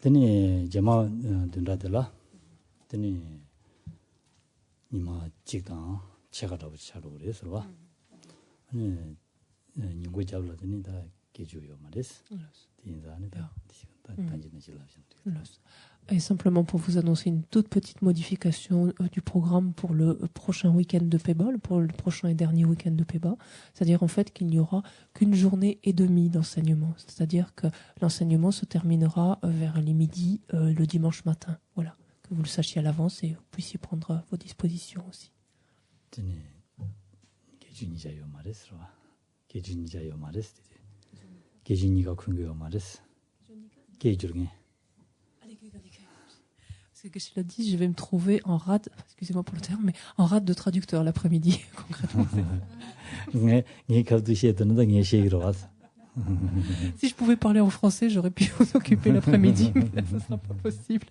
Teni jama dindadela. Teni nima chigda chega da charo 그래서 봐. 아니 ningo jabla teni da kejuyo mares. Tinzane da 단지는 질라신. Et simplement pour vous annoncer une toute petite modification du programme pour le prochain week-end de Péba, pour le prochain et dernier week-end de Péba, c'est-à-dire en fait qu'il n'y aura qu'une journée et demie d'enseignement, c'est-à-dire que l'enseignement se terminera vers les midis le dimanche matin. Voilà, que vous le sachiez à l'avance et vous puissiez prendre vos dispositions aussi. C'est que je l'ai dit, je vais me trouver en rade, excusez-moi pour le terme, mais en rade de traducteur l'après-midi, concrètement. Si je pouvais parler en français, j'aurais pu vous occuper l'après-midi, mais ce ne sera pas possible.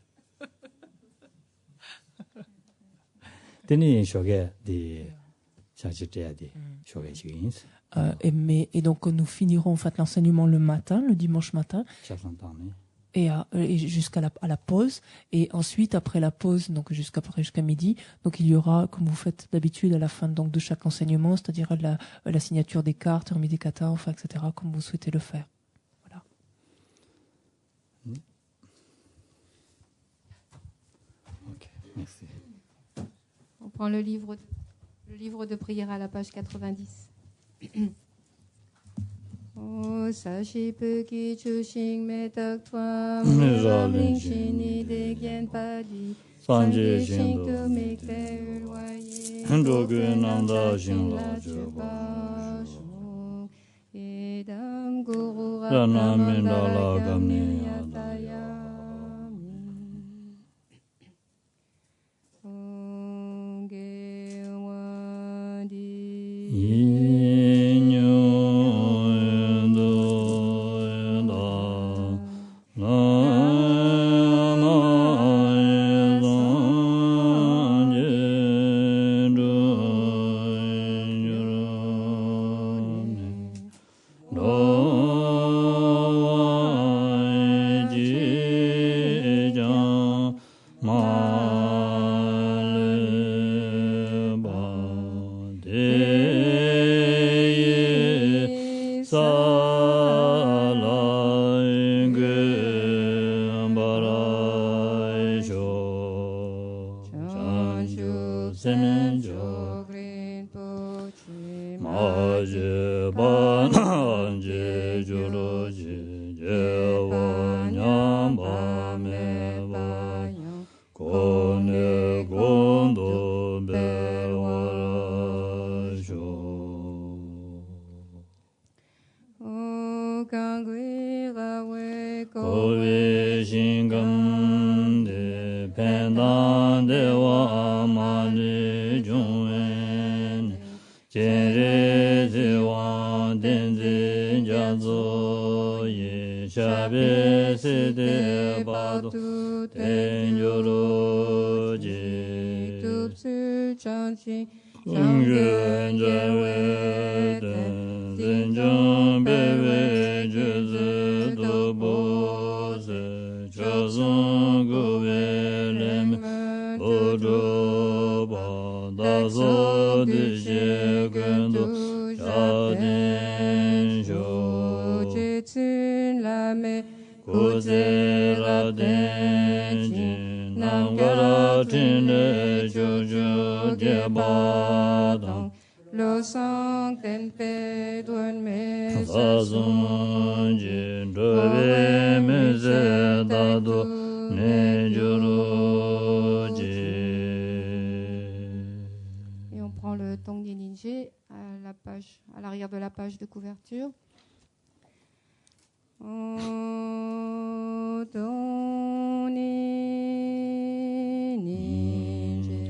Et donc nous finirons en fait l'enseignement le matin, le dimanche matin. Et jusqu'à la pause, et ensuite après la pause, donc jusqu'à midi, donc il y aura, comme vous faites d'habitude à la fin donc de chaque enseignement, c'est-à-dire la signature des cartes, remise des katas, enfin etc. comme vous souhaitez le faire. Voilà. Ok, merci. On prend le livre de prière à la page 90. O sashi ki chushing me tak twa ling shini de gen padi sanje shing to make the ulwaye ndo gu nam da jin la ju ba edam guru rana min da la gamni yataya ge wadi shabe sede badu tenjoro ji tupsu chanchi Sangren jawe ten zinjang bewe juzi dobo se chazong gowe lem ojo ba da so di je gendo sha den jo jitsun lame kuze ra den jin nam ga ra tin de jo jo de ba dang lo sang ten pe duan me sa zun jin de ve me ze da do ne jo ro ji. Et on prend le Tongdi Ninje à la page, à l'arrière de la page de couverture. Oh, Tongdi Ninje.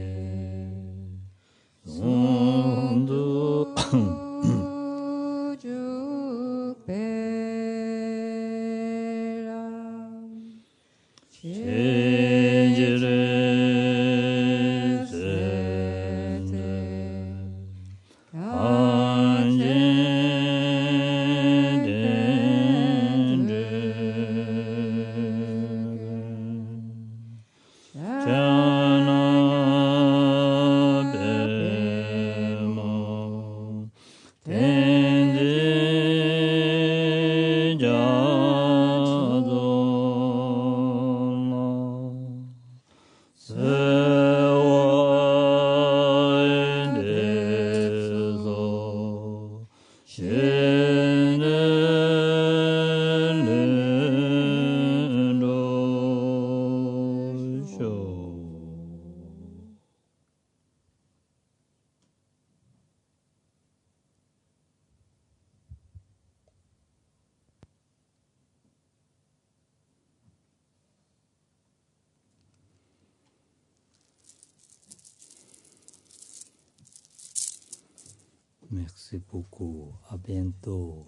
Sondu Merci beaucoup. À bientôt.